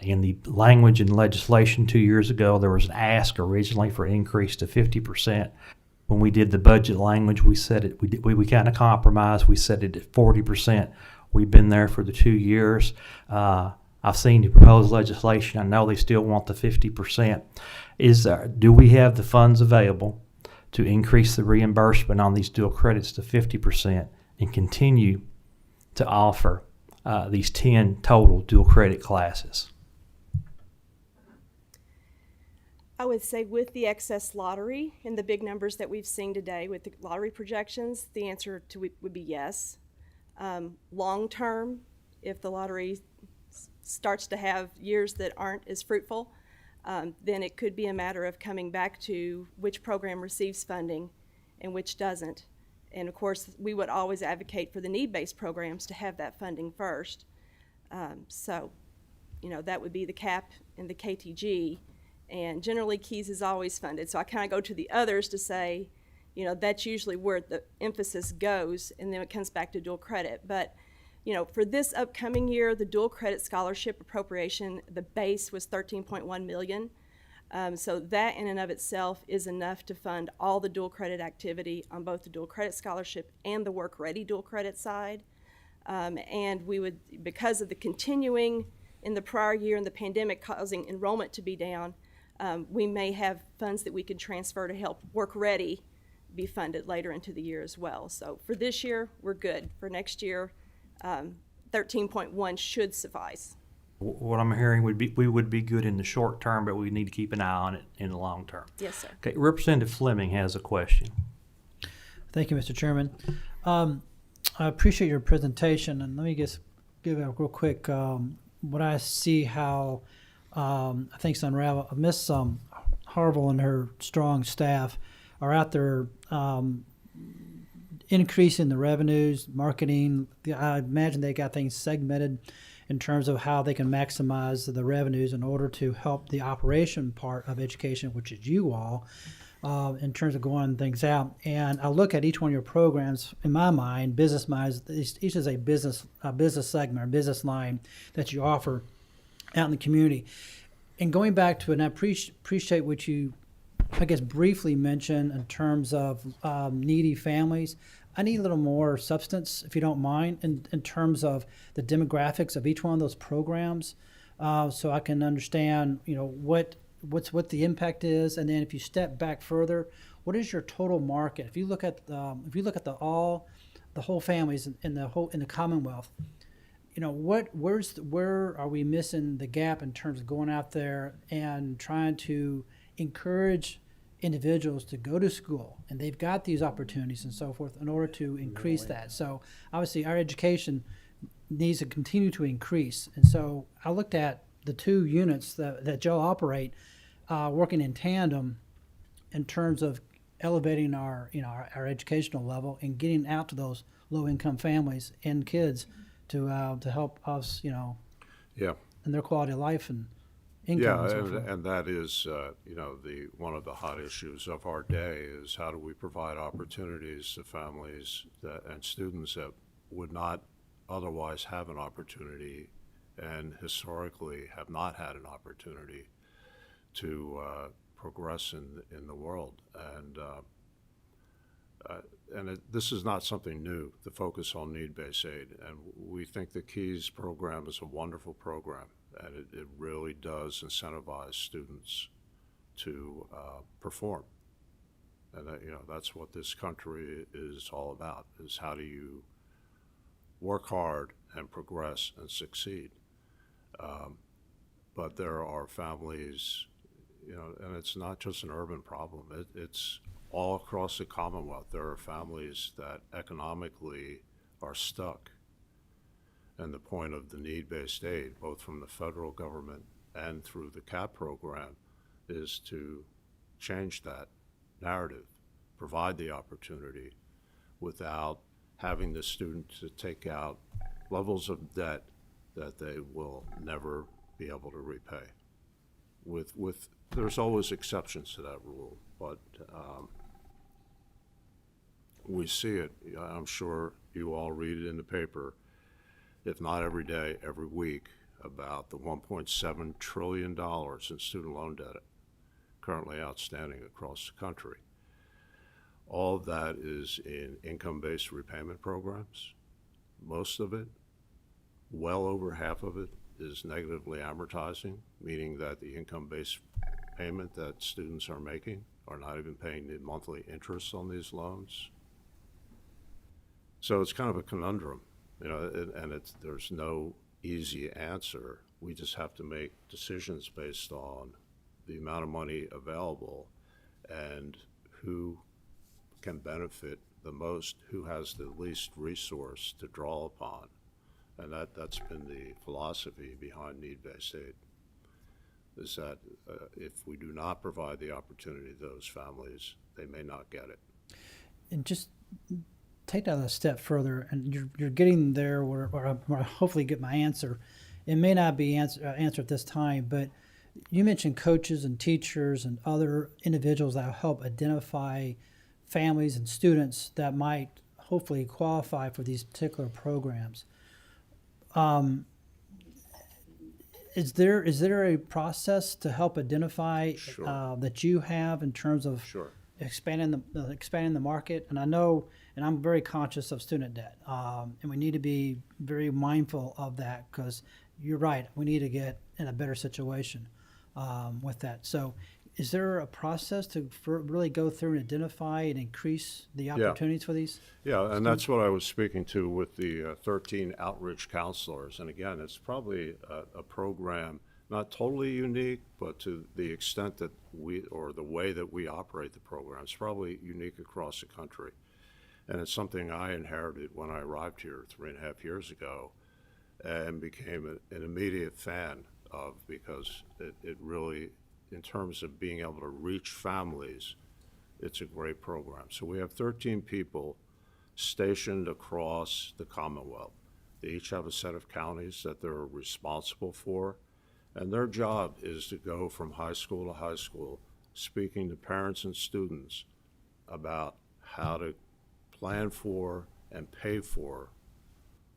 In the language and legislation 2 years ago, there was an ask originally for an increase to 50%. When we did the budget language, we set it. We kind of compromised. We set it at 40%. We've been there for the 2 years. I've seen the proposed legislation. I know they still want the 50%. Do we have the funds available to increase the reimbursement on these dual credits to 50% and continue to offer these 10 total dual credit classes? I would say with the excess lottery and the big numbers that we've seen today with the lottery projections, the answer would be yes. Long term, if the lottery starts to have years that aren't as fruitful, then it could be a matter of coming back to which program receives funding and which doesn't. And of course, we would always advocate for the need-based programs to have that funding first. So, that would be the CAP and the KTG. And generally, Keys is always funded. So I kind of go to the others to say, that's usually where the emphasis goes, and then it comes back to dual credit. But, for this upcoming year, the dual credit scholarship appropriation, the base was $13.1 million. So that in and of itself is enough to fund all the dual credit activity on both the dual credit scholarship and the Work Ready dual credit side. And we would, because of the continuing in the prior year and the pandemic causing enrollment to be down, we may have funds that we could transfer to help Work Ready be funded later into the year as well. So for this year, we're good. For next year, 13.1 should suffice. What I'm hearing we would be good in the short term, but we need to keep an eye on it in the long term. Yes, sir. Okay, Representative Fleming has a question. Thank you, Mr. Chairman. I appreciate your presentation, and let me just give a real quick what I see how I think Miss Harville and her strong staff are out there increasing the revenues, marketing. I imagine they got things segmented in terms of how they can maximize the revenues in order to help the operation part of education, which is you all, in terms of going things out. And I look at each one of your programs, in my mind, business minds, each is a business segment or business line that you offer out in the community. And going back to it, and I appreciate what you, I guess, briefly mentioned in terms of needy families. I need a little more substance, if you don't mind, in terms of the demographics of each one of those programs, so I can understand, what the impact is, and then if you step back further, what is your total market? If you look at the whole families in the Commonwealth, you know, where are we missing the gap in terms of going out there and trying to encourage individuals to go to school, and they've got these opportunities and so forth in order to increase that. So obviously our education needs to continue to increase. And so I looked at the two units that Joe operate, working in tandem in terms of elevating our educational level and getting out to those low income families and kids to help us, you know, Yeah. in their quality of life and income and so forth. And that is, you know, one of the hot issues of our day is how do we provide opportunities to families and students that would not otherwise have an opportunity and historically have not had an opportunity to progress in the world. And this is not something new, the focus on need-based aid. And we think the KEYS program is a wonderful program, and it really does incentivize students to perform. And you know, that's what this country is all about, is how do you work hard and progress and succeed. But there are families, you know, and it's not just an urban problem. It's all across the Commonwealth. There are families that economically are stuck. And the point of the need-based aid, both from the federal government and through the CAP program, is to change that narrative, provide the opportunity without having the student to take out levels of debt that they will never be able to repay. There's always exceptions to that rule, but we see it. I'm sure you all read it in the paper, if not every day, every week, about the $1.7 trillion in student loan debt currently outstanding across the country. All of that is in income-based repayment programs. Most of it, well over half of it, is negatively amortizing, meaning that the income-based payment that students are making are not even paying the monthly interest on these loans. So it's kind of a conundrum, you know, and there's no easy answer. We just have to make decisions based on the amount of money available and who can benefit the most, who has the least resource to draw upon. And that's been the philosophy behind need-based aid, is that if we do not provide the opportunity to those families, they may not get it. And just take that a step further, and you're getting there where I hopefully get my answer. It may not be answer at this time, but you mentioned coaches and teachers and other individuals that help identify families and students that might hopefully qualify for these particular programs. Is there a process to help identify that you have in terms of expanding the market? And I know, and I'm very conscious of student debt, and we need to be very mindful of that, because you're right, we need to get in a better situation with that. So is there a process to really go through and identify and increase the opportunities for these? Yeah, and that's what I was speaking to with the 13 outreach counselors. And again, it's probably a program not totally unique, but to the extent that the way that we operate the program, it's probably unique across the country. And it's something I inherited when I arrived here 3.5 years ago and became an immediate fan of, because it really, in terms of being able to reach families, it's a great program. So we have 13 people stationed across the Commonwealth. They each have a set of counties that they're responsible for, and their job is to go from high school to high school, speaking to parents and students about how to plan for and pay for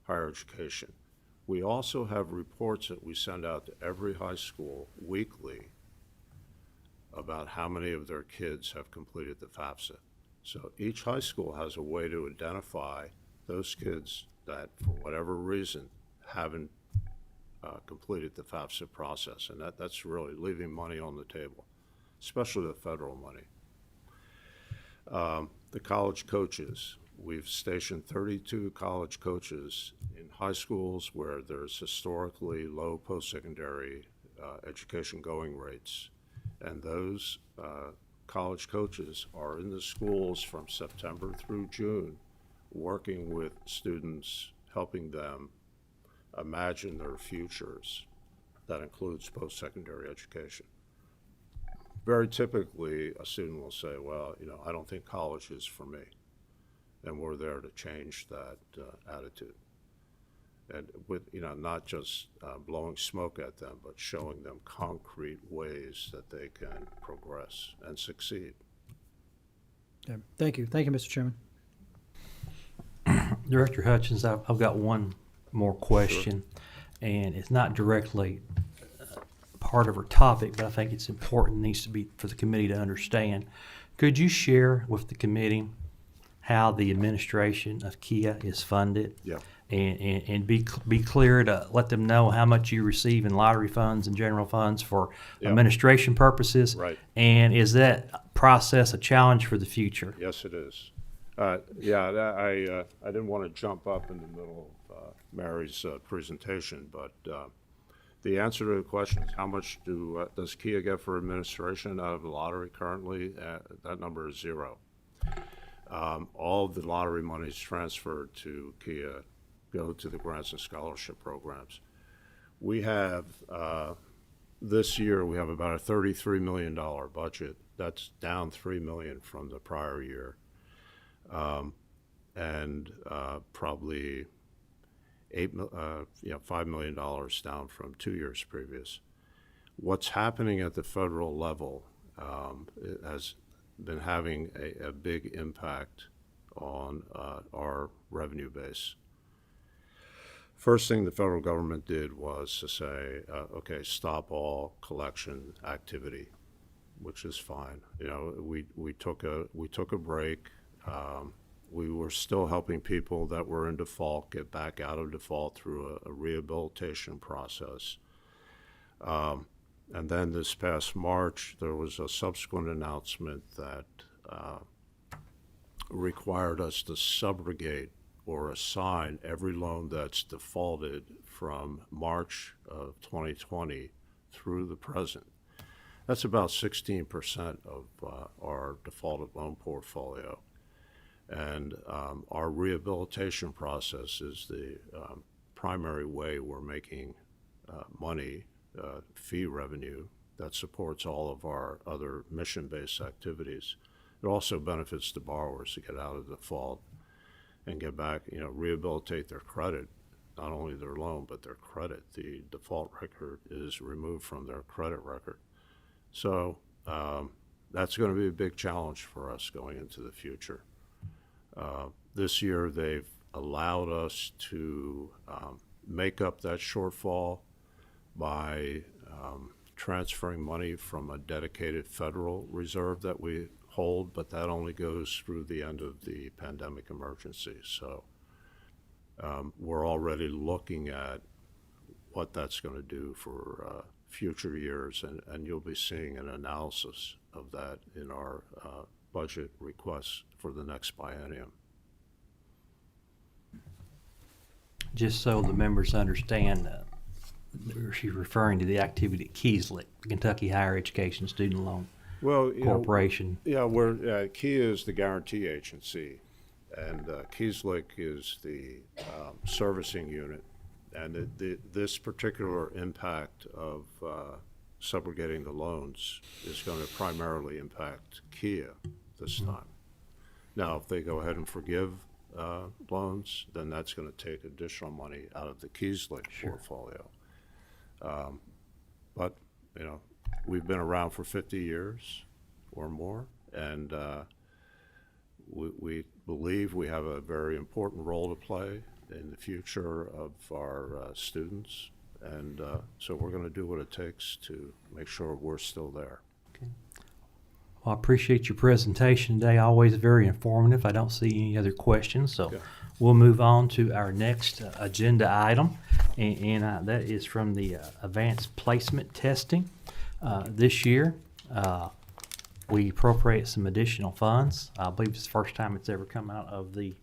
higher education. We also have reports that we send out to every high school weekly about how many of their kids have completed the FAFSA. So each high school has a way to identify those kids that, for whatever reason, haven't completed the FAFSA process. And that's really leaving money on the table, especially the federal money. The college coaches, we've stationed 32 college coaches in high schools where there's historically low post-secondary education going rates. And those college coaches are in the schools from September through June, working with students, helping them imagine their futures. That includes post-secondary education. Very typically, a student will say, well, I don't think college is for me. And we're there to change that attitude. And with, not just blowing smoke at them, but showing them concrete ways that they can progress and succeed. Yeah. Thank you. Thank you, Mr. Chairman. Director Hutchins, I've got one more question, and it's not directly part of our topic, but I think it's important, needs to be for the committee to understand. Could you share with the committee how the administration of KIA is funded? Yeah. And be clear to let them know how much you receive in lottery funds and general funds for administration purposes. Right. And is that process a challenge for the future? Yes, it is. I didn't want to jump up in the middle of Mary's presentation, but the answer to the question is how much does KIA get for administration out of the lottery currently? That number is 0. All of the lottery monies transferred to KIA go to the grants and scholarship programs. We have, this year, we have about a $33 million budget. That's down $3 million from the prior year. Probably $5 million down from 2 years previous. What's happening at the federal level has been having a big impact on our revenue base. First thing the federal government did was to say, okay, stop all collection activity, which is fine. We took a break. We were still helping people that were in default get back out of default through a rehabilitation process. And then this past March, there was a subsequent announcement that required us to subrogate or assign every loan that's defaulted from March of 2020 through the present. That's about 16% of our defaulted loan portfolio. And our rehabilitation process is the primary way we're making money, fee revenue that supports all of our other mission-based activities. It also benefits the borrowers to get out of default and get back, rehabilitate their credit, not only their loan, but their credit. The default record is removed from their credit record. So that's going to be a big challenge for us going into the future. This year, they've allowed us to make up that shortfall by transferring money from a dedicated federal reserve that we hold, but that only goes through the end of the pandemic emergency. So we're already looking at what that's going to do for future years, and you'll be seeing an analysis of that in our budget requests for the next biennium. Just so the members understand, she's referring to the activity at KESLIC, the Kentucky Higher Education Student Loan Corporation. KIA is the guarantee agency, and KESLIC is the servicing unit. And this particular impact of subrogating the loans is going to primarily impact KIA this time. Now, if they go ahead and forgive loans, then that's going to take additional money out of the KESLIC portfolio. But, we've been around for 50 years or more, and we believe we have a very important role to play in the future of our students, and so we're going to do what it takes to make sure we're still there. Okay. Well, I appreciate your presentation today. Always very informative. I don't see any other questions, so we'll move on to our next agenda item, and that is from the advanced placement testing. This year, we appropriate some additional funds. I believe it's the first time it's ever come out of the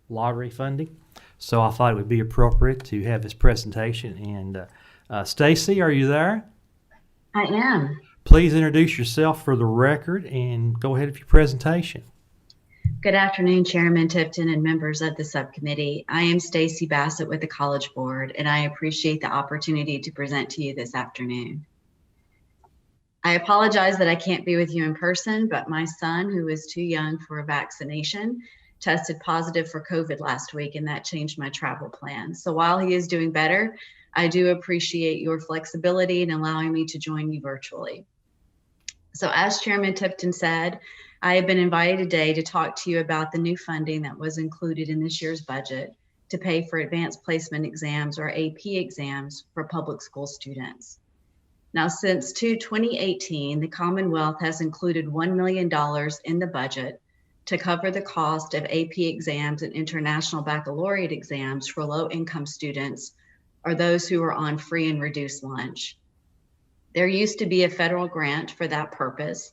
lottery funding. So I thought it would be appropriate to have this presentation. And Stacy, are you there? I am. Please introduce yourself for the record and go ahead with your presentation. Good afternoon, Chairman Tipton and members of the subcommittee. I am Stacy Bassett with the College Board, and I appreciate the opportunity to present to you this afternoon. I apologize that I can't be with you in person, but my son, who is too young for a vaccination, tested positive for COVID last week, and that changed my travel plans. So while he is doing better, I do appreciate your flexibility in allowing me to join you virtually. So as Chairman Tipton said, I have been invited today to talk to you about the new funding that was included in this year's budget to pay for advanced placement exams, or AP exams, for public school students. Now, since 2018, the Commonwealth has included $1 million in the budget to cover the cost of AP exams and international baccalaureate exams for low-income students or those who are on free and reduced lunch. There used to be a federal grant for that purpose,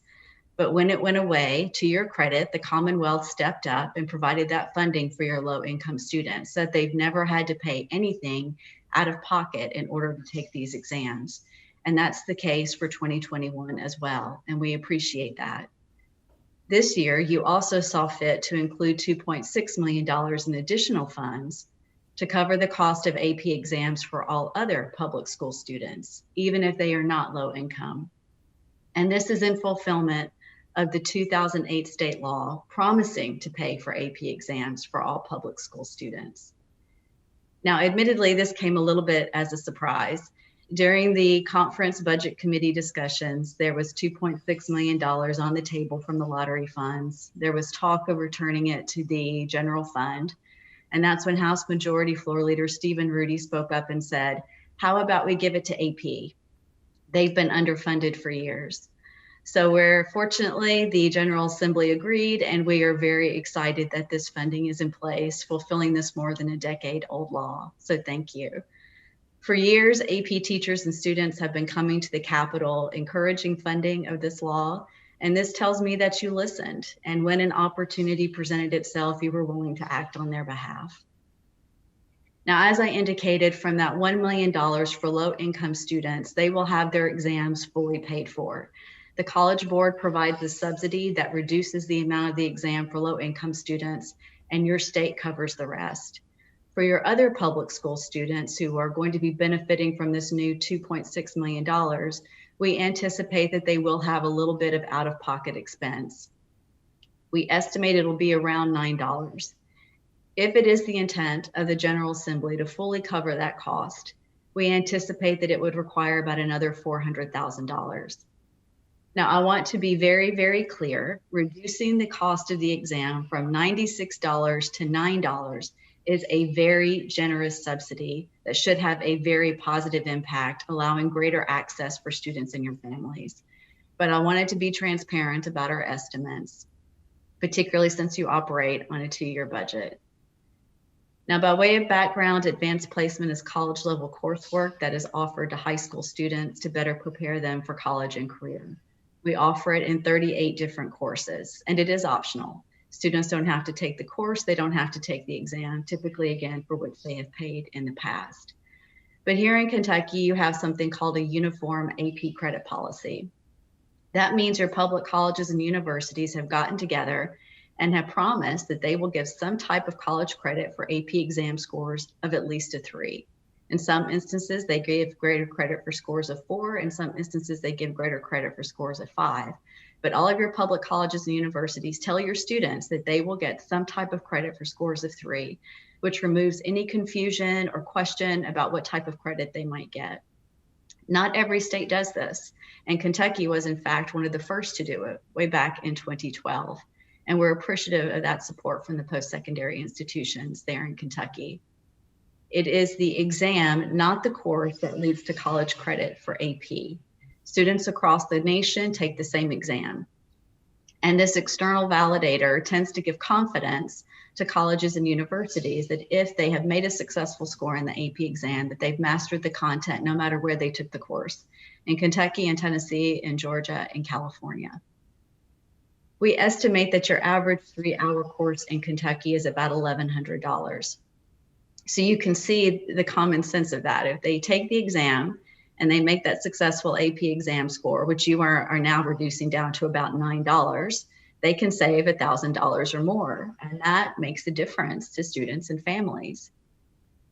but when it went away, to your credit, the Commonwealth stepped up and provided that funding for your low-income students so that they've never had to pay anything out of pocket in order to take these exams. And that's the case for 2021 as well, and we appreciate that. This year, you also saw fit to include $2.6 million in additional funds to cover the cost of AP exams for all other public school students, even if they are not low income. And this is in fulfillment of the 2008 state law promising to pay for AP exams for all public school students. Now, admittedly, this came a little bit as a surprise. During the conference budget committee discussions, there was $2.6 million on the table from the lottery funds. There was talk of returning it to the general fund. And that's when House Majority Floor Leader Stephen Rudy spoke up and said, how about we give it to AP? They've been underfunded for years. So fortunately, the General Assembly agreed, and we are very excited that this funding is in place, fulfilling this more than a decade-old law. So thank you. For years, AP teachers and students have been coming to the Capitol encouraging funding of this law, and this tells me that you listened, and when an opportunity presented itself, you were willing to act on their behalf. Now, as I indicated, from that $1 million for low-income students, they will have their exams fully paid for. The College Board provides a subsidy that reduces the amount of the exam for low-income students, and your state covers the rest. For your other public school students who are going to be benefiting from this new $2.6 million, we anticipate that they will have a little bit of out-of-pocket expense. We estimate it'll be around $9. If it is the intent of the General Assembly to fully cover that cost, we anticipate that it would require about another $400,000. Now, I want to be very, very clear, reducing the cost of the exam from $96 to $9 is a very generous subsidy that should have a very positive impact, allowing greater access for students and your families. But I wanted to be transparent about our estimates, particularly since you operate on a 2-year budget. Now, by way of background, advanced placement is college-level coursework that is offered to high school students to better prepare them for college and career. We offer it in 38 different courses, and it is optional. Students don't have to take the course, they don't have to take the exam, typically, again, for which they have paid in the past. But here in Kentucky, you have something called a uniform AP credit policy. That means your public colleges and universities have gotten together and have promised that they will give some type of college credit for AP exam scores of at least a 3. In some instances, they give greater credit for scores of 4. In some instances, they give greater credit for scores of 5. But all of your public colleges and universities tell your students that they will get some type of credit for scores of 3, which removes any confusion or question about what type of credit they might get. Not every state does this, and Kentucky was in fact one of the first to do it way back in 2012. And we're appreciative of that support from the post-secondary institutions there in Kentucky. It is the exam, not the course, that leads to college credit for AP. Students across the nation take the same exam. And this external validator tends to give confidence to colleges and universities that if they have made a successful score in the AP exam, that they've mastered the content no matter where they took the course, in Kentucky and Tennessee and Georgia and California. We estimate that your average 3-hour course in Kentucky is about $1,100. So you can see the common sense of that. If they take the exam and they make that successful AP exam score, which you are now reducing down to about $9, they can save $1,000 or more. And that makes a difference to students and families.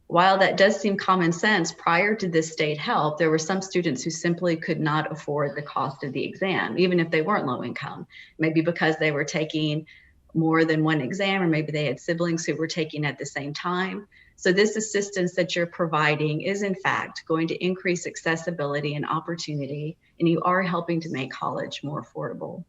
While that does seem common sense, prior to this state help, there were some students who simply could not afford the cost of the exam, even if they weren't low income, maybe because they were taking more than one exam, or maybe they had siblings who were taking at the same time. So this assistance that you're providing is in fact going to increase accessibility and opportunity, and you are helping to make college more affordable.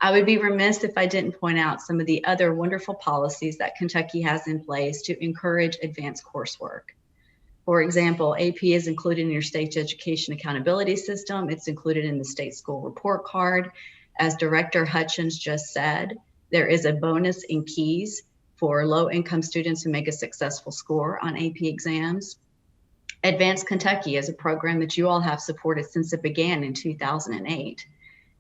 I would be remiss if I didn't point out some of the other wonderful policies that Kentucky has in place to encourage advanced coursework. For example, AP is included in your state's education accountability system. It's included in the state school report card. As Director Hutchins just said, there is a bonus in keys for low-income students who make a successful score on AP exams. Advanced Kentucky is a program that you all have supported since it began in 2008.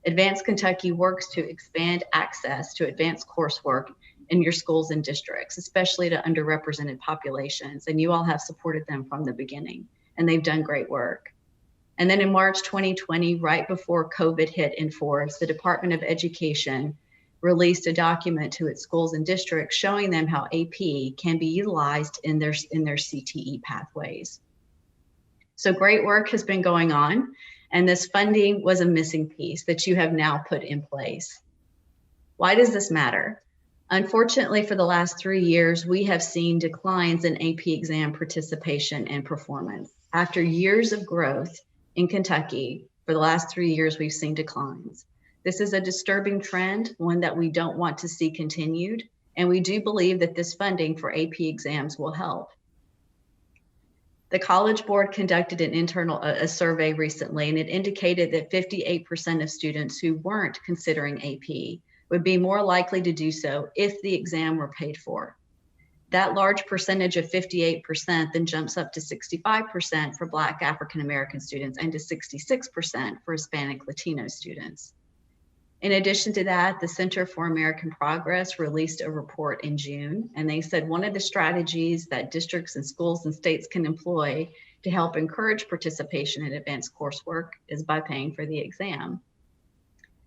Advanced Kentucky works to expand access to advanced coursework in your schools and districts, especially to underrepresented populations, and you all have supported them from the beginning, and they've done great work. And then in March 2020, right before COVID hit in force, the Department of Education released a document to its schools and districts showing them how AP can be utilized in their CTE pathways. So great work has been going on, and this funding was a missing piece that you have now put in place. Why does this matter? Unfortunately, for the last 3 years, we have seen declines in AP exam participation and performance. After years of growth in Kentucky, for the last 3 years, we've seen declines. This is a disturbing trend, one that we don't want to see continued, and we do believe that this funding for AP exams will help. The College Board conducted an internal survey recently, and it indicated that 58% of students who weren't considering AP would be more likely to do so if the exam were paid for. That large percentage of 58% then jumps up to 65% for Black African American students and to 66% for Hispanic Latino students. In addition to that, the Center for American Progress released a report in June, and they said one of the strategies that districts and schools and states can employ to help encourage participation in advanced coursework is by paying for the exam.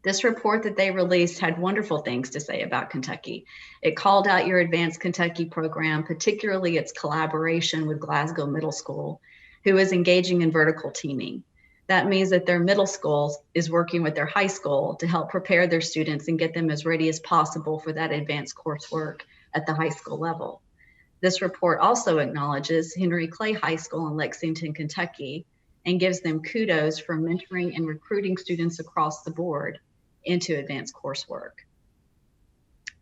This report that they released had wonderful things to say about Kentucky. It called out your Advanced Kentucky program, particularly its collaboration with Glasgow Middle School, who is engaging in vertical teaming. That means that their middle school is working with their high school to help prepare their students and get them as ready as possible for that advanced coursework at the high school level. This report also acknowledges Henry Clay High School in Lexington, Kentucky, and gives them kudos for mentoring and recruiting students across the board into advanced coursework.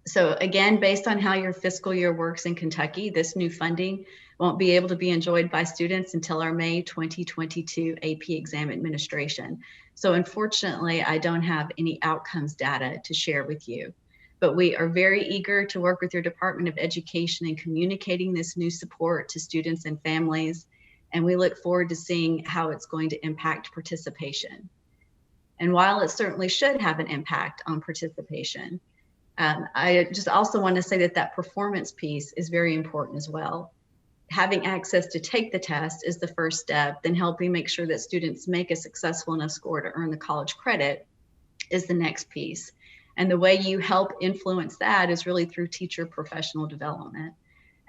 So again, based on how your fiscal year works in Kentucky, this new funding won't be able to be enjoyed by students until our May 2022 AP exam administration. So unfortunately, I don't have any outcomes data to share with you, but we are very eager to work with your Department of Education in communicating this new support to students and families. And we look forward to seeing how it's going to impact participation. And while it certainly should have an impact on participation, I just also want to say that that performance piece is very important as well. Having access to take the test is the first step, then helping make sure that students make a successful enough score to earn the college credit is the next piece. And the way you help influence that is really through teacher professional development.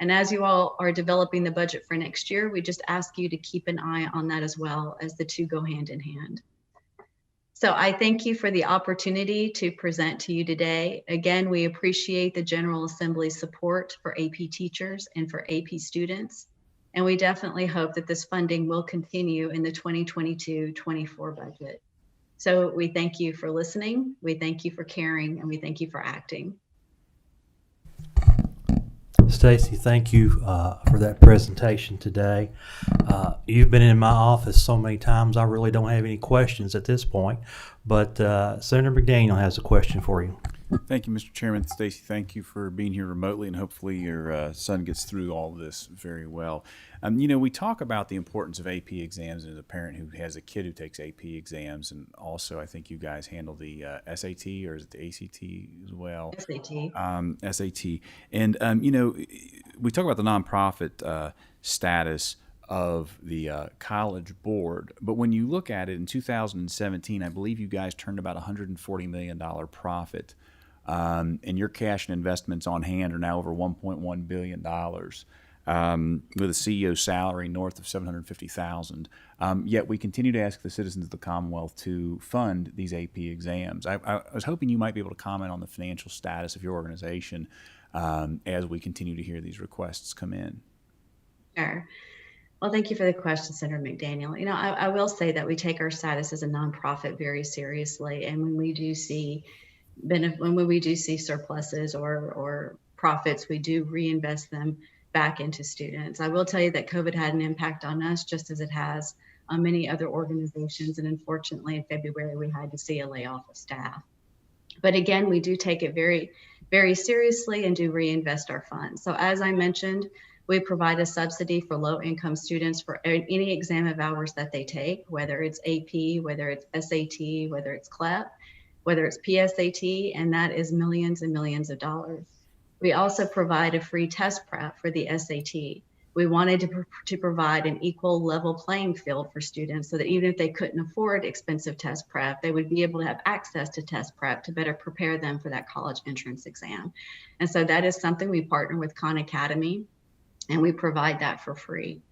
And as you all are developing the budget for next year, we just ask you to keep an eye on that as well, as the two go hand in hand. So I thank you for the opportunity to present to you today. Again, we appreciate the General Assembly's support for AP teachers and for AP students. And we definitely hope that this funding will continue in the 2022-24 budget. So we thank you for listening, we thank you for caring, and we thank you for acting. Stacy, thank you for that presentation today. You've been in my office so many times, I really don't have any questions at this point, but Senator McDaniel has a question for you. Thank you, Mr. Chairman. Stacy, thank you for being here remotely, and hopefully your son gets through all this very well. We talk about the importance of AP exams, and as a parent who has a kid who takes AP exams, and also I think you guys handle the SAT, or is it the ACT as well? SAT. SAT. And, we talk about the nonprofit status of the College Board, but when you look at it in 2017, I believe you guys turned about $140 million profit. And your cash and investments on hand are now over $1.1 billion, with a CEO salary north of $750,000. Yet we continue to ask the citizens of the Commonwealth to fund these AP exams. I was hoping you might be able to comment on the financial status of your organization as we continue to hear these requests come in. Sure. Well, thank you for the question, Senator McDaniel. I will say that we take our status as a nonprofit very seriously, and when we do see surpluses or profits, we do reinvest them back into students. I will tell you that COVID had an impact on us, just as it has on many other organizations. And unfortunately, in February, we had to see a layoff of staff. But again, we do take it very, very seriously and do reinvest our funds. So as I mentioned, we provide a subsidy for low-income students for any exam of ours that they take, whether it's AP, whether it's SAT, whether it's CLEP, whether it's PSAT, and that is millions and millions of dollars. We also provide a free test prep for the SAT. We wanted to provide an equal level playing field for students so that even if they couldn't afford expensive test prep, they would be able to have access to test prep to better prepare them for that college entrance exam. And so that is something we partner with Khan Academy, and we provide that for free.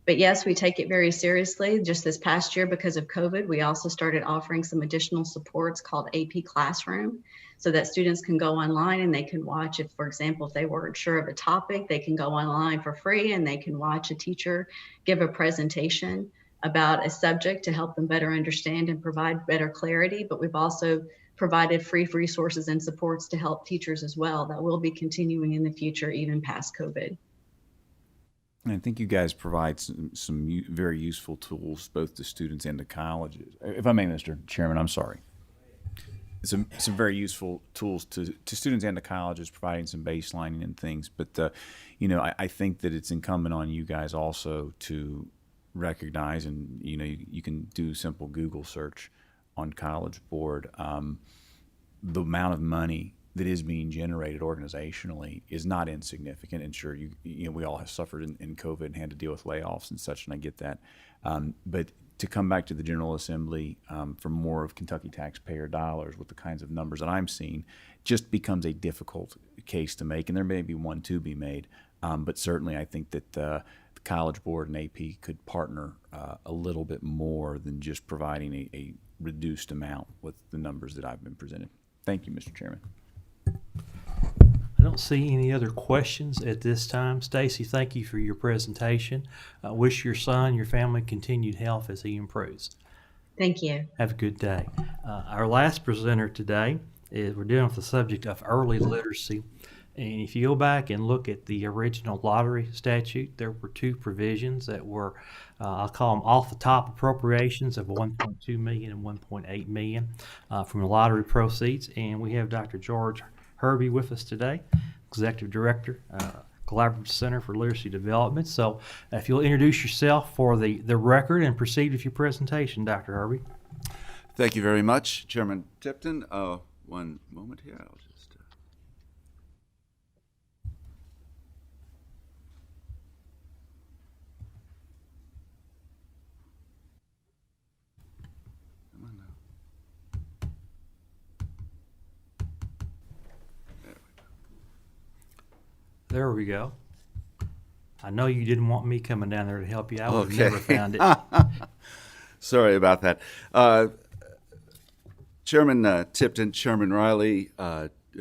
But yes, we take it very seriously. Just this past year, because of COVID, we also started offering some additional supports called AP Classroom, so that students can go online and they can watch it. For example, if they weren't sure of a topic, they can go online for free and they can watch a teacher give a presentation about a subject to help them better understand and provide better clarity. But we've also provided free resources and supports to help teachers as well that will be continuing in the future, even past COVID. And I think you guys provide some very useful tools both to students and to colleges. If I may, Mr. Chairman, I'm sorry. Some very useful tools to students and to colleges, providing some baselining and things. But, I think that it's incumbent on you guys also to recognize, and, you can do a simple Google search on College Board, the amount of money that is being generated organizationally is not insignificant. And sure, we all have suffered in COVID and had to deal with layoffs and such, and I get that. But to come back to the General Assembly for more of Kentucky taxpayer dollars with the kinds of numbers that I'm seeing just becomes a difficult case to make, and there may be one to be made. But certainly I think that the College Board and AP could partner a little bit more than just providing a reduced amount with the numbers that I've been presented. Thank you, Mr. Chairman. I don't see any other questions at this time. Stacy, thank you for your presentation. I wish your son, your family continued health as he improves. Thank you. Have a good day. Our last presenter today is we're dealing with the subject of early literacy. And if you go back and look at the original lottery statute, there were two provisions that were, I'll call them off-the-top appropriations of $1.2 million and $1.8 million from the lottery proceeds. And we have Dr. George Hervey with us today, Executive Director, Collaborative Center for Literacy Development. So if you'll introduce yourself for the record and proceed with your presentation, Dr. Hervey. Thank you very much, Chairman Tipton. One moment here. I'll just... Come on now. There we go. I know you didn't want me coming down there to help you. I would have never found it. Sorry about that. Chairman Tipton, Chairman Riley,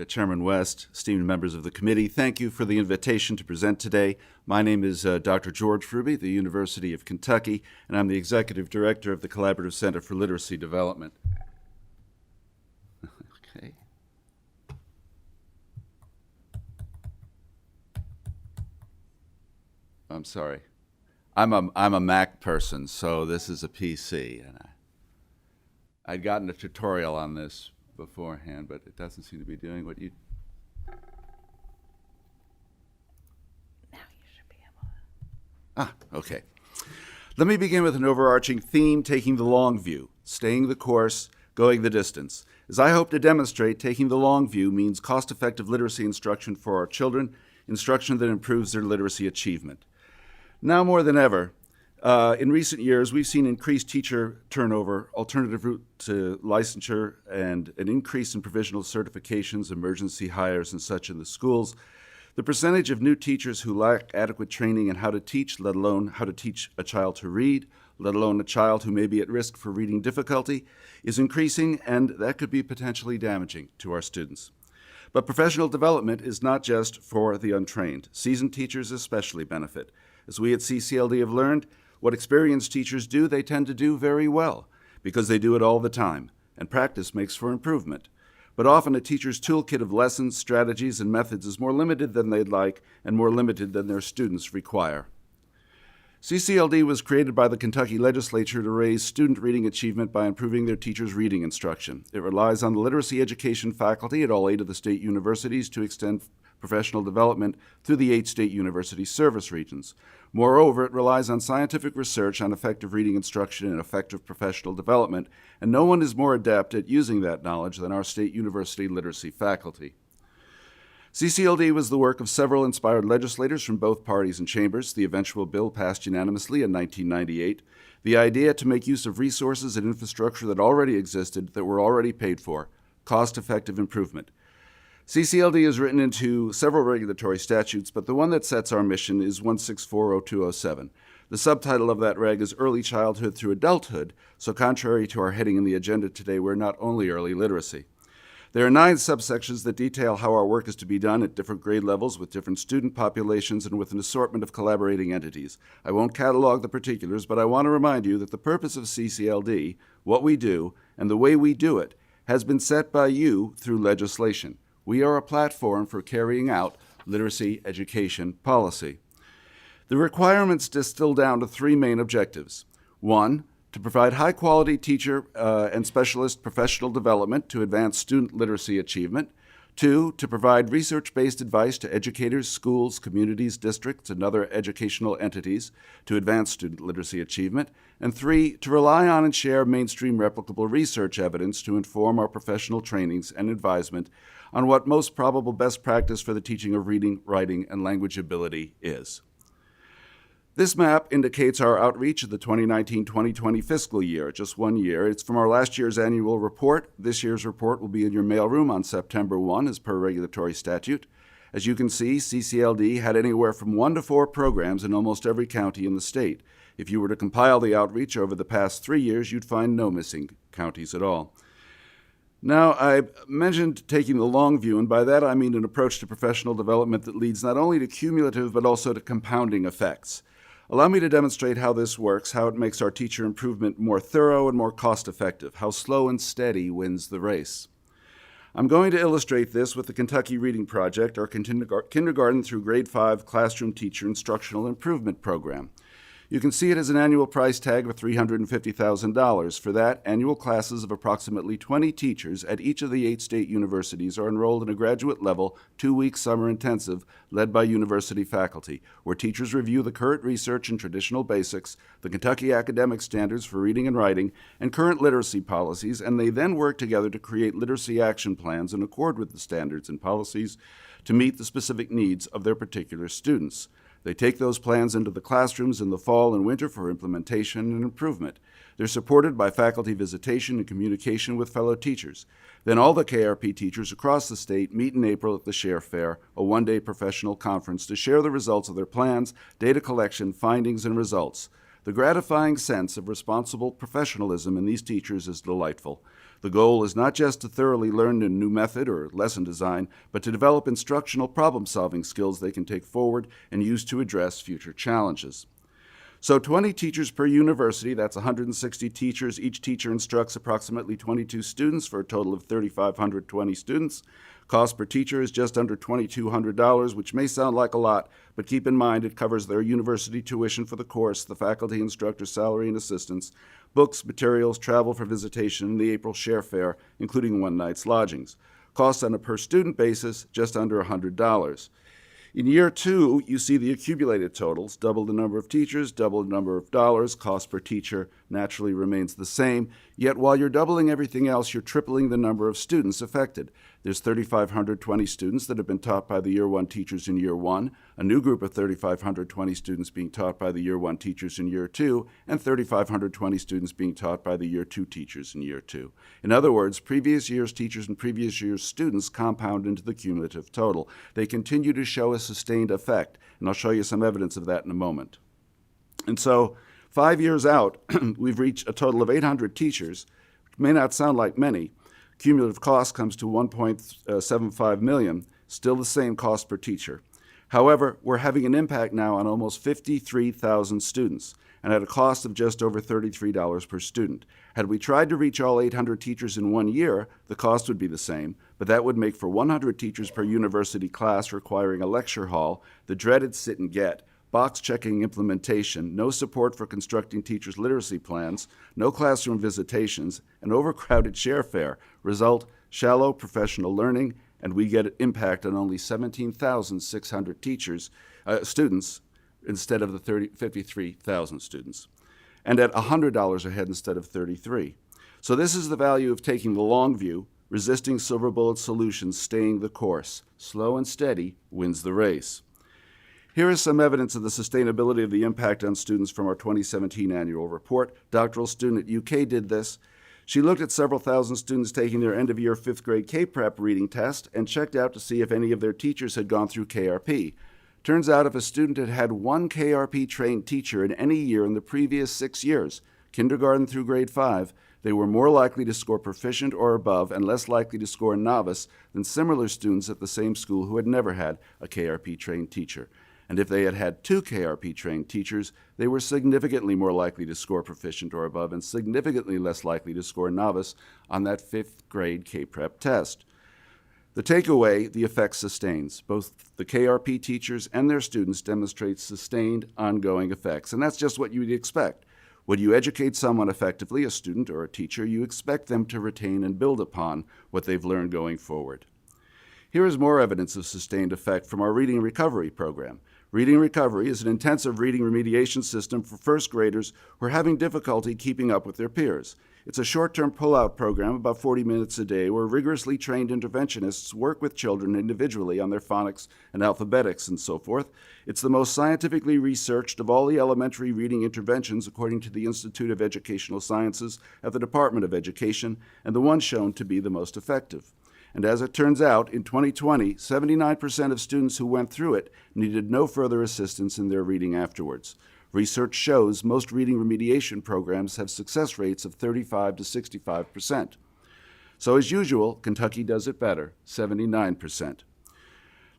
Chairman West, esteemed members of the committee, thank you for the invitation to present today. My name is Dr. George Fruby, the University of Kentucky, and I'm the Executive Director of the Collaborative Center for Literacy Development. Okay. I'm sorry. I'm a Mac person, so this is a PC, and I'd gotten a tutorial on this beforehand, but it doesn't seem to be doing what you. Okay. Let me begin with an overarching theme, taking the long view, staying the course, going the distance. As I hope to demonstrate, taking the long view means cost-effective literacy instruction for our children, instruction that improves their literacy achievement. Now more than ever, in recent years, we've seen increased teacher turnover, alternative route to licensure, and an increase in provisional certifications, emergency hires, and such in the schools. The percentage of new teachers who lack adequate training in how to teach, let alone how to teach a child to read, let alone a child who may be at risk for reading difficulty, is increasing, and that could be potentially damaging to our students. But professional development is not just for the untrained. Seasoned teachers especially benefit. As we at CCLD have learned, what experienced teachers do, they tend to do very well, because they do it all the time, and practice makes for improvement. But often a teacher's toolkit of lessons, strategies, and methods is more limited than they'd like and more limited than their students require. CCLD was created by the Kentucky legislature to raise student reading achievement by improving their teachers' reading instruction. It relies on the literacy education faculty at all 8 of the state universities to extend professional development through the 8 state university service regions. Moreover, it relies on scientific research on effective reading instruction and effective professional development, and no one is more adept at using that knowledge than our state university literacy faculty. CCLD was the work of several inspired legislators from both parties and chambers. The eventual bill passed unanimously in 1998. The idea to make use of resources and infrastructure that already existed, that were already paid for, cost-effective improvement. CCLD is written into several regulatory statutes, but the one that sets our mission is 1640207. The subtitle of that reg is Early Childhood Through Adulthood, so contrary to our heading in the agenda today, we're not only early literacy. There are 9 subsections that detail how our work is to be done at different grade levels with different student populations and with an assortment of collaborating entities. I won't catalog the particulars, but I want to remind you that the purpose of CCLD, what we do, and the way we do it, has been set by you through legislation. We are a platform for carrying out literacy education policy. The requirements distill down to 3 main objectives. 1, to provide high-quality teacher and specialist professional development to advance student literacy achievement. 2, to provide research-based advice to educators, schools, communities, districts, and other educational entities to advance student literacy achievement. And 3, to rely on and share mainstream replicable research evidence to inform our professional trainings and advisement on what most probable best practice for the teaching of reading, writing, and language ability is. This map indicates our outreach of the 2019-2020 fiscal year, just 1 year. It's from our last year's annual report. This year's report will be in your mailroom on September 1 as per regulatory statute. As you can see, CCLD had anywhere from 1 to 4 programs in almost every county in the state. If you were to compile the outreach over the past 3 years, you'd find no missing counties at all. Now, I mentioned taking the long view, and by that I mean an approach to professional development that leads not only to cumulative but also to compounding effects. Allow me to demonstrate how this works, how it makes our teacher improvement more thorough and more cost-effective, how slow and steady wins the race. I'm going to illustrate this with the Kentucky Reading Project, our kindergarten through grade 5 classroom teacher instructional improvement program. You can see it as an annual price tag of $350,000. For that, annual classes of approximately 20 teachers at each of the 8 state universities are enrolled in a graduate-level 2-week summer intensive led by university faculty, where teachers review the current research in traditional basics, the Kentucky academic standards for reading and writing, and current literacy policies, and they then work together to create literacy action plans in accord with the standards and policies to meet the specific needs of their particular students. They take those plans into the classrooms in the fall and winter for implementation and improvement. They're supported by faculty visitation and communication with fellow teachers. Then all the KRP teachers across the state meet in April at the Share Fair, a 1-day professional conference, to share the results of their plans, data collection, findings, and results. The gratifying sense of responsible professionalism in these teachers is delightful. The goal is not just to thoroughly learn a new method or lesson design, but to develop instructional problem-solving skills they can take forward and use to address future challenges. So 20 teachers per university, that's 160 teachers. Each teacher instructs approximately 22 students for a total of 3,520 students. Cost per teacher is just under $2,200, which may sound like a lot, but keep in mind it covers their university tuition for the course, the faculty instructor's salary and assistance, books, materials, travel for visitation, and the April share fare, including one night's lodgings. Costs on a per-student basis, just under $100. In year 2, you see the accumulated totals, double the number of teachers, double the number of dollars, cost per teacher naturally remains the same, yet while you're doubling everything else, you're tripling the number of students affected. There's 3,520 students that have been taught by the Year 1 teachers in Year 1, a new group of 3,520 students being taught by the Year 1 teachers in Year 2, and 3,520 students being taught by the Year 2 teachers in Year 2. In other words, previous year's teachers and previous year's students compound into the cumulative total. They continue to show a sustained effect, and I'll show you some evidence of that in a moment. And so, 5 years out, we've reached a total of 800 teachers, which may not sound like many. Cumulative cost comes to $1.75 million, still the same cost per teacher. However, we're having an impact now on almost 53,000 students, and at a cost of just over $33 per student. Had we tried to reach all 800 teachers in 1 year, the cost would be the same, but that would make for 100 teachers per university class requiring a lecture hall, the dreaded sit and get, box-checking implementation, no support for constructing teachers' literacy plans, no classroom visitations, an overcrowded share fare. Result, shallow professional learning, and we get an impact on only 17,600 students instead of the 53,000 students, and at $100 a head instead of $33. So this is the value of taking the long view, resisting silver bullet solutions, staying the course. Slow and steady wins the race. Here is some evidence of the sustainability of the impact on students from our 2017 annual report. Doctoral student at UK did this. She looked at several thousand students taking their end-of-year 5th grade K-Prep reading test and checked out to see if any of their teachers had gone through KRP. Turns out if a student had had one KRP-trained teacher in any year in the previous 6 years, kindergarten through grade 5, they were more likely to score proficient or above and less likely to score novice than similar students at the same school who had never had a KRP-trained teacher. And if they had had 2 KRP-trained teachers, they were significantly more likely to score proficient or above and significantly less likely to score novice on that 5th grade K-Prep test. The takeaway, the effect sustains. Both the KRP teachers and their students demonstrate sustained, ongoing effects, and that's just what you'd expect. When you educate someone effectively, a student or a teacher, you expect them to retain and build upon what they've learned going forward. Here is more evidence of sustained effect from our Reading Recovery program. Reading Recovery is an intensive reading remediation system for first graders who are having difficulty keeping up with their peers. It's a short-term pull-out program, about 40 minutes a day, where rigorously trained interventionists work with children individually on their phonics and alphabetics and so forth. It's the most scientifically researched of all the elementary reading interventions according to the Institute of Educational Sciences at the Department of Education, and the one shown to be the most effective. And as it turns out, in 2020, 79% of students who went through it needed no further assistance in their reading afterwards. Research shows most reading remediation programs have success rates of 35 to 65%. So as usual, Kentucky does it better, 79%.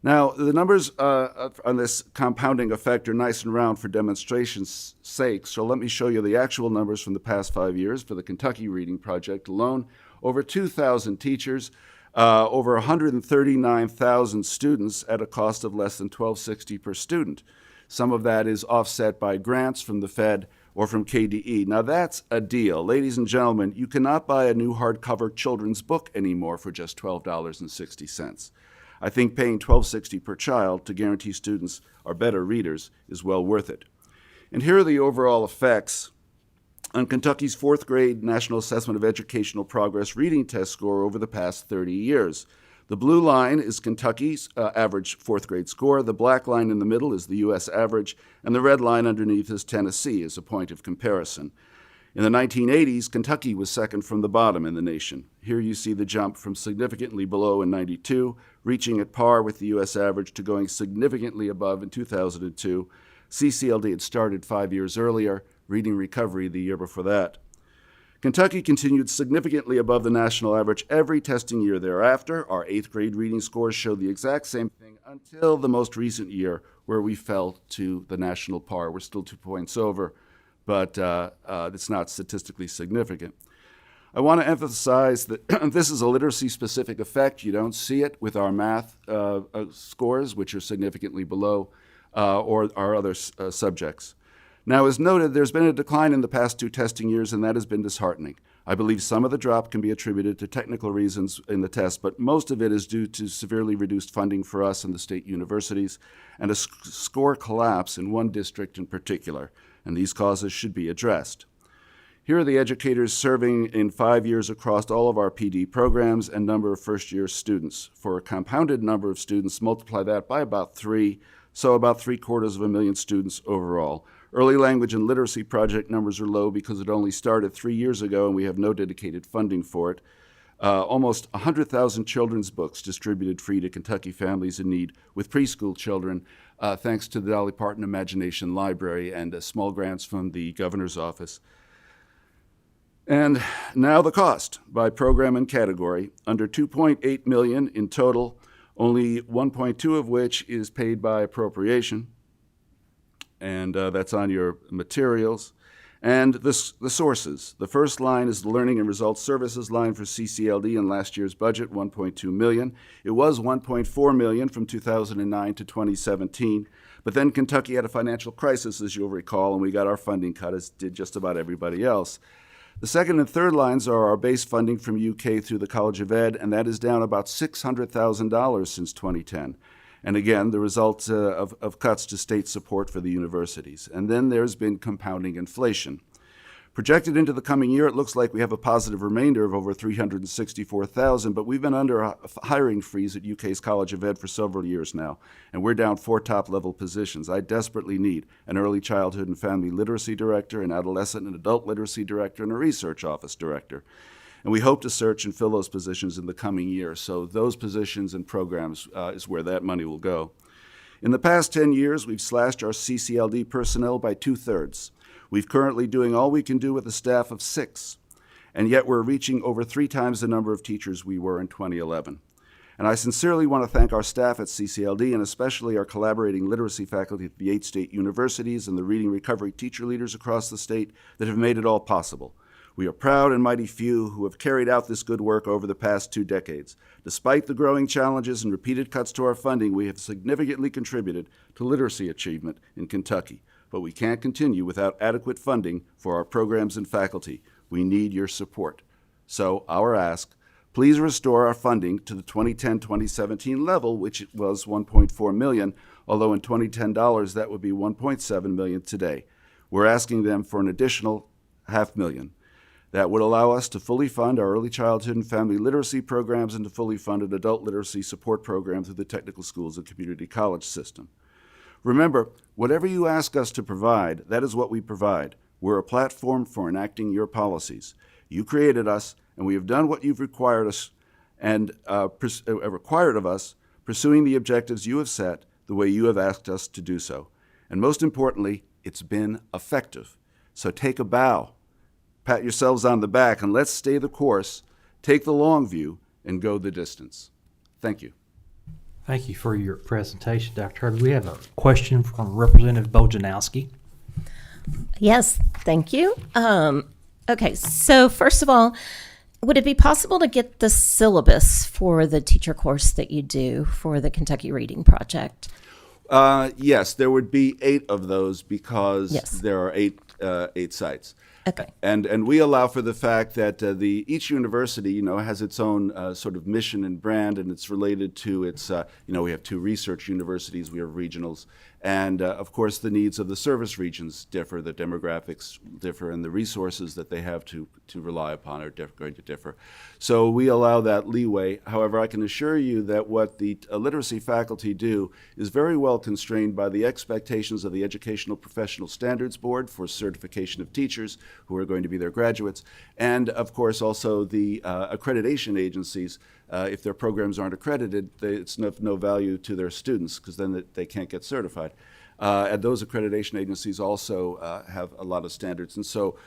Now, the numbers on this compounding effect are nice and round for demonstration's sake, so let me show you the actual numbers from the past 5 years for the Kentucky Reading Project alone. Over 2,000 teachers, over 139,000 students at a cost of less than $12.60 per student. Some of that is offset by grants from the Fed or from KDE. Now that's a deal. Ladies and gentlemen, you cannot buy a new hardcover children's book anymore for just $12.60. I think paying $12.60 per child to guarantee students are better readers is well worth it. And here are the overall effects on Kentucky's 4th grade National Assessment of Educational Progress reading test score over the past 30 years. The blue line is Kentucky's average 4th grade score. The black line in the middle is the U.S. average, and the red line underneath is Tennessee as a point of comparison. In the 1980s, Kentucky was second from the bottom in the nation. Here you see the jump from significantly below in 92, reaching at par with the U.S. average, to going significantly above in 2002. CCLD had started 5 years earlier, Reading Recovery the year before that. Kentucky continued significantly above the national average every testing year thereafter. Our 8th grade reading scores show the exact same thing until the most recent year, where we fell to the national par. We're still 2 points over, but it's not statistically significant. I want to emphasize that this is a literacy-specific effect. You don't see it with our math scores, which are significantly below, or our other subjects. Now, as noted, there's been a decline in the past 2 testing years, and that has been disheartening. I believe some of the drop can be attributed to technical reasons in the test, but most of it is due to severely reduced funding for us and the state universities, and a score collapse in one district in particular, and these causes should be addressed. Here are the educators serving in 5 years across all of our PD programs and number of first-year students. For a compounded number of students, multiply that by about 3, so about 750,000 students overall. Early language and literacy project numbers are low because it only started 3 years ago and we have no dedicated funding for it. Almost 100,000 children's books distributed free to Kentucky families in need with preschool children, thanks to the Dolly Parton Imagination Library and small grants from the governor's office. And now the cost by program and category. Under $2.8 million in total, only 1.2 of which is paid by appropriation. And that's on your materials. And the sources. The first line is the Learning and Results Services line for CCLD in last year's budget, $1.2 million. It was $1.4 million from 2009 to 2017. But then Kentucky had a financial crisis, as you'll recall, and we got our funding cut, as did just about everybody else. The second and third lines are our base funding from UK through the College of Ed, and that is down about $600,000 since 2010. And again, the result of cuts to state support for the universities. And then there's been compounding inflation. Projected into the coming year, it looks like we have a positive remainder of over $364,000, but we've been under a hiring freeze at UK's College of Ed for several years now, and we're down 4 top-level positions. I desperately need an early childhood and family literacy director, an adolescent and adult literacy director, and a research office director. And we hope to search and fill those positions in the coming year. So those positions and programs is where that money will go. In the past 10 years, we've slashed our CCLD personnel by 2/3. We're currently doing all we can do with a staff of 6, and yet we're reaching over 3 times the number of teachers we were in 2011. And I sincerely want to thank our staff at CCLD and especially our collaborating literacy faculty at the 8 state universities and the reading recovery teacher leaders across the state that have made it all possible. We are proud and mighty few who have carried out this good work over the past 2 decades. Despite the growing challenges and repeated cuts to our funding, we have significantly contributed to literacy achievement in Kentucky. But we can't continue without adequate funding for our programs and faculty. We need your support. So our ask, please restore our funding to the 2010-2017 level, which was $1.4 million, although in 2010 dollars that would be $1.7 million today. We're asking them for an additional $500,000. That would allow us to fully fund our early childhood and family literacy programs and to fully fund an adult literacy support program through the technical schools and community college system. Remember, whatever you ask us to provide, that is what we provide. We're a platform for enacting your policies. You created us, and we have done what you've required us and required of us, pursuing the objectives you have set the way you have asked us to do so. And most importantly, it's been effective. So take a bow, pat yourselves on the back, and let's stay the course, take the long view, and go the distance. Thank you. Thank you for your presentation, Dr. Herbie. We have a question from Representative Bojanowski. Yes, thank you. Okay, so first of all, would it be possible to get the syllabus for the teacher course that you do for the Kentucky Reading Project? Yes, there would be 8 of those because there are 8 sites. Okay. And we allow for the fact that each university, has its own sort of mission and brand, and it's related to its, we have 2 research universities, we have regionals, and of course the needs of the service regions differ, the demographics differ, and the resources that they have to rely upon are going to differ. So we allow that leeway. However, I can assure you that what the literacy faculty do is very well constrained by the expectations of the Educational Professional Standards Board for certification of teachers who are going to be their graduates, and of course also the accreditation agencies. If their programs aren't accredited, it's of no value to their students because then they can't get certified. And those accreditation agencies also have a lot of standards. And so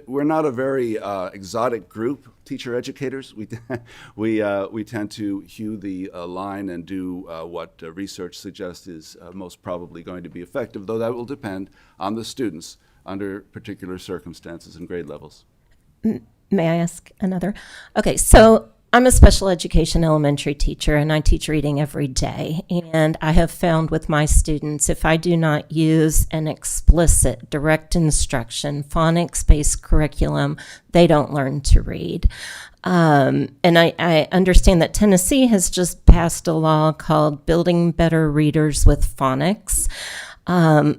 we're not a very exotic group, teacher educators. We tend to hew the line and do what research suggests is most probably going to be effective, though that will depend on the students under particular circumstances and grade levels. May I ask another? Okay, so I'm a special education elementary teacher and I teach reading every day. And I have found with my students, if I do not use an explicit direct instruction, phonics-based curriculum, they don't learn to read. And I understand that Tennessee has just passed a law called Building Better Readers with Phonics.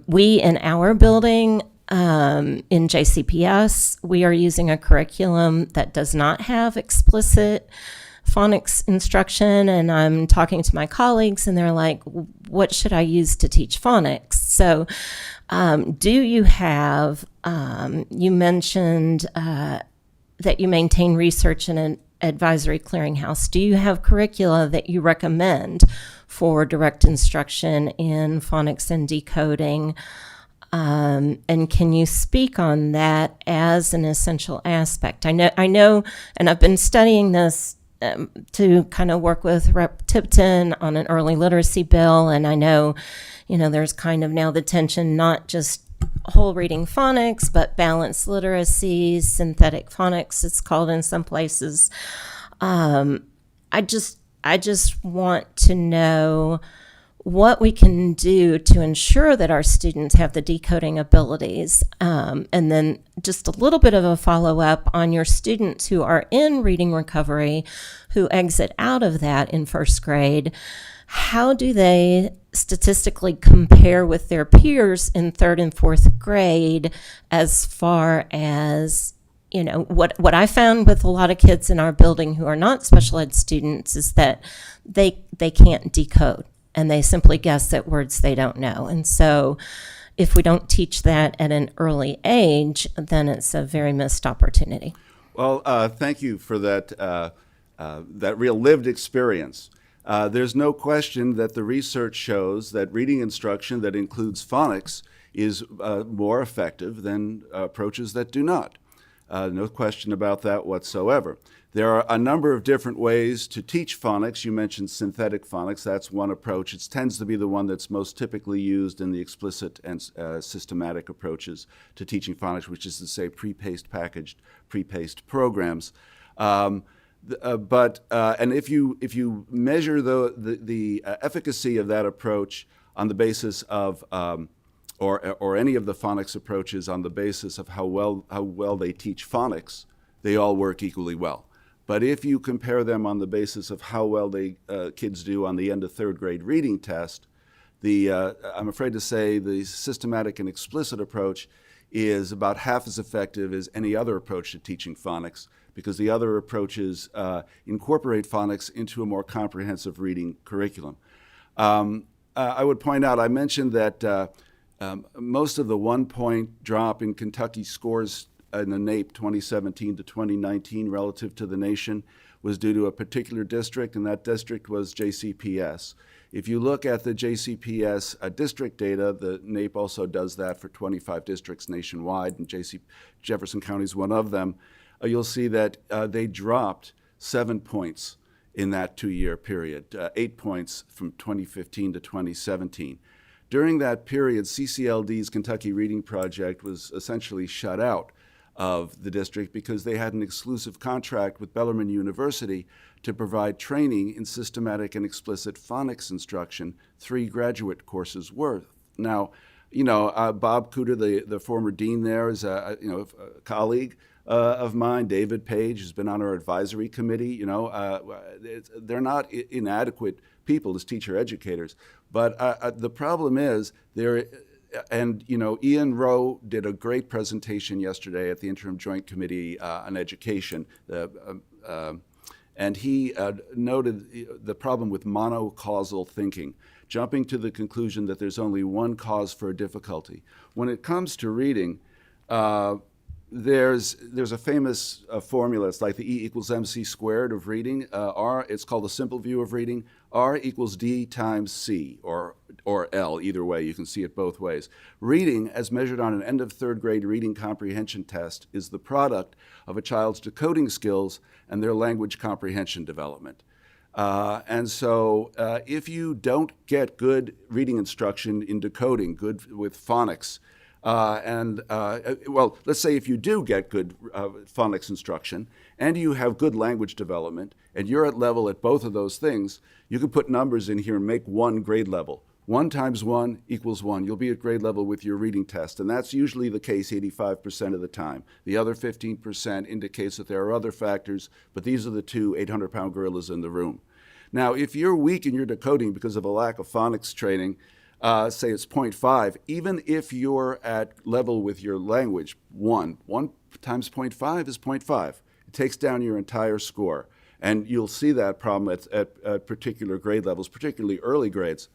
We in our building, in JCPS, we are using a curriculum that does not have explicit phonics instruction, and I'm talking to my colleagues and they're like, what should I use to teach phonics? So do you have, you mentioned that you maintain research in an advisory clearinghouse. Do you have curricula that you recommend for direct instruction in phonics and decoding? And can you speak on that as an essential aspect? I know, and I've been studying this to kind of work with Rep. Tipton on an early literacy bill, and I know, there's kind of now the tension, not just whole reading phonics, but balanced literacy, synthetic phonics, it's called in some places. I just want to know what we can do to ensure that our students have the decoding abilities. And then just a little bit of a follow-up on your students who are in reading recovery, who exit out of that in first grade. How do they statistically compare with their peers in third and fourth grade as far as, what I found with a lot of kids in our building who are not special ed students is that they can't decode. And they simply guess at words they don't know. And so if we don't teach that at an early age, then it's a very missed opportunity. Well, thank you for that real lived experience. There's no question that the research shows that reading instruction that includes phonics is more effective than approaches that do not. No question about that whatsoever. There are a number of different ways to teach phonics. You mentioned synthetic phonics. That's one approach. It tends to be the one that's most typically used in the explicit and systematic approaches to teaching phonics, which is to say pre-paced programs. And if you measure the efficacy of that approach on the basis of or any of the phonics approaches on the basis of how well they teach phonics, they all work equally well. But if you compare them on the basis of how well kids do on the end of third grade reading test, I'm afraid to say the systematic and explicit approach is about half as effective as any other approach to teaching phonics, because the other approaches incorporate phonics into a more comprehensive reading curriculum. I would point out, I mentioned that most of the 1-point drop in Kentucky scores in the NAEP 2017 to 2019 relative to the nation was due to a particular district, and that district was JCPS. If you look at the JCPS district data, the NAEP also does that for 25 districts nationwide, and Jefferson County is one of them. You'll see that they dropped 7 points in that 2-year period, 8 points from 2015 to 2017. During that period, CCLD's Kentucky Reading Project was essentially shut out of the district because they had an exclusive contract with Bellarmine University to provide training in systematic and explicit phonics instruction, 3 graduate courses worth. Now, Bob Cooter, the former dean there, is a colleague of mine. David Page has been on our advisory committee. They're not inadequate people as teacher educators, but the problem is Ian Rowe did a great presentation yesterday at the Interim Joint Committee on Education, and he noted the problem with monocausal thinking, jumping to the conclusion that there's only one cause for a difficulty. When it comes to reading, there's a famous formula. It's like the E equals MC squared of reading. It's called the simple view of reading. R equals D times C, or L, either way. You can see it both ways. Reading, as measured on an end of third grade reading comprehension test, is the product of a child's decoding skills and their language comprehension development. And so if you don't get good reading instruction in decoding, good with phonics, Well, let's say if you do get good phonics instruction and you have good language development and you're at level at both of those things, you can put numbers in here and make one grade level. 1 times 1 equals 1. You'll be at grade level with your reading test, and that's usually the case 85% of the time. The other 15% indicates that there are other factors, but these are the two 800-pound gorillas in the room. Now, if you're weak in your decoding because of a lack of phonics training, say it's 0.5, even if you're at level with your language, 1 times 0.5 is 0.5. It takes down your entire score. And you'll see that problem at particular grade levels, particularly early grades.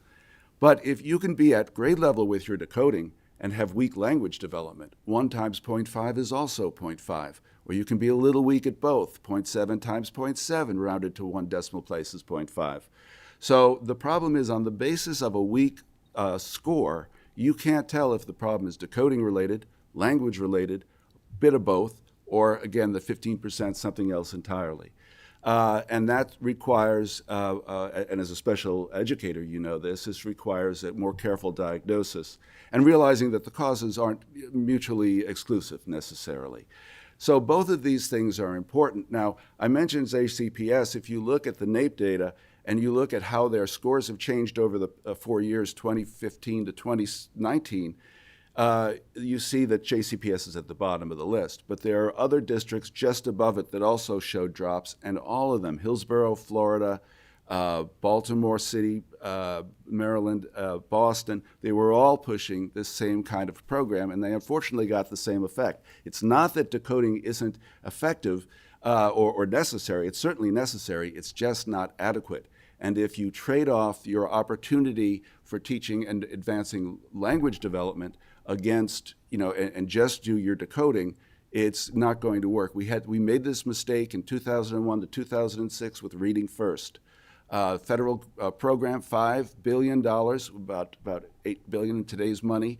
But if you can be at grade level with your decoding and have weak language development, 1 times 0.5 is also 0.5. Or you can be a little weak at both. 0.7 times 0.7 rounded to 1 decimal place is 0.5. So the problem is on the basis of a weak score, you can't tell if the problem is decoding related, language related, bit of both, or again, the 15% something else entirely. And that requires, and as a special educator, you know this requires a more careful diagnosis and realizing that the causes aren't mutually exclusive necessarily. So both of these things are important. Now, I mentioned JCPS. If you look at the NAEP data and you look at how their scores have changed over the 4 years, 2015 to 2019, you see that JCPS is at the bottom of the list. But there are other districts just above it that also showed drops, and all of them, Hillsborough, Florida, Baltimore City, Maryland, Boston, they were all pushing this same kind of program, and they unfortunately got the same effect. It's not that decoding isn't effective or necessary. It's certainly necessary. It's just not adequate. And if you trade off your opportunity for teaching and advancing language development against, and just do your decoding, it's not going to work. We made this mistake in 2001 to 2006 with Reading First. Federal program, $5 billion, about $8 billion in today's money.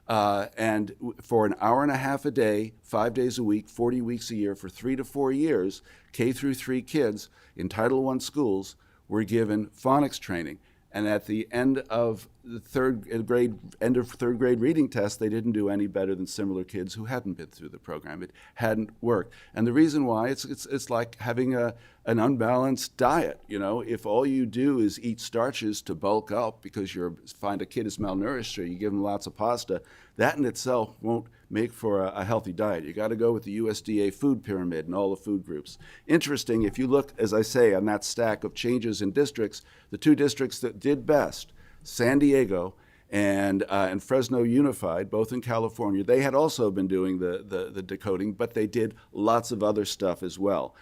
And for an hour and a half a day, 5 days a week, 40 weeks a year for 3 to 4 years, K through 3 kids in Title I schools were given phonics training. And at the end of the third grade reading test, they didn't do any better than similar kids who hadn't been through the program. It hadn't worked. And the reason why, it's like having an unbalanced diet. If all you do is eat starches to bulk up because you find a kid is malnourished or you give them lots of pasta, that in itself won't make for a healthy diet. You got to go with the USDA food pyramid and all the food groups. Interesting, if you look, as I say, on that stack of changes in districts, the 2 districts that did best, San Diego and Fresno Unified, both in California, they had also been doing the decoding, but they did lots of other stuff as well.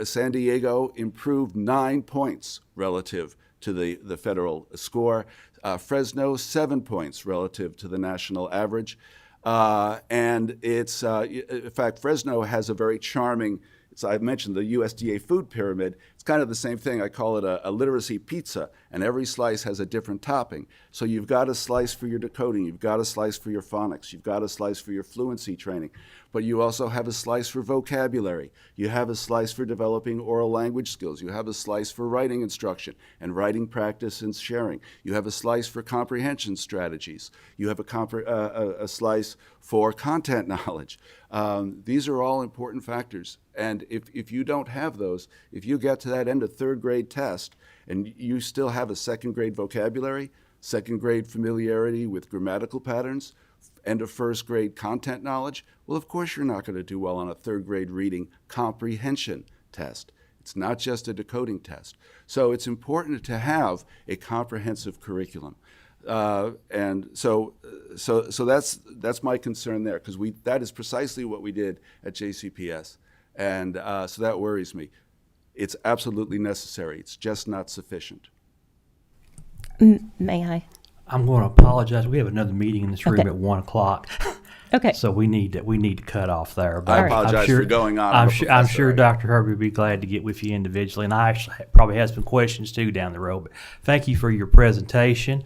San Diego improved 9 points relative to the federal score. Fresno, 7 points relative to the national average. And it's, in fact, Fresno has a very charming, so I've mentioned the USDA food pyramid. It's kind of the same thing. I call it a literacy pizza, and every slice has a different topping. So you've got a slice for your decoding, you've got a slice for your phonics, you've got a slice for your fluency training, but you also have a slice for vocabulary. You have a slice for developing oral language skills. You have a slice for writing instruction and writing practice and sharing. You have a slice for comprehension strategies. You have a slice for content knowledge. These are all important factors. And if you don't have those, if you get to that end of 3rd grade test and you still have a 2nd grade vocabulary, 2nd grade familiarity with grammatical patterns, end of 1st grade content knowledge, well, of course you're not going to do well on a 3rd grade reading comprehension test. It's not just a decoding test. So it's important to have a comprehensive curriculum. And so that's my concern there, because that is precisely what we did at JCPS. And so that worries me. It's absolutely necessary. It's just not sufficient. May I? I'm going to apologize. We have another meeting in this room Okay. at 1 o'clock. Okay. So we need to cut off there. But I apologize for going on. I'm sure Dr. Herbie would be glad to get with you individually, and I actually probably have some questions too down the road. But thank you for your presentation.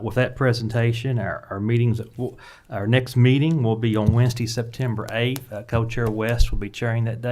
With that presentation, our next meeting will be on Wednesday, September 8th. Co-Chair West will be chairing that day.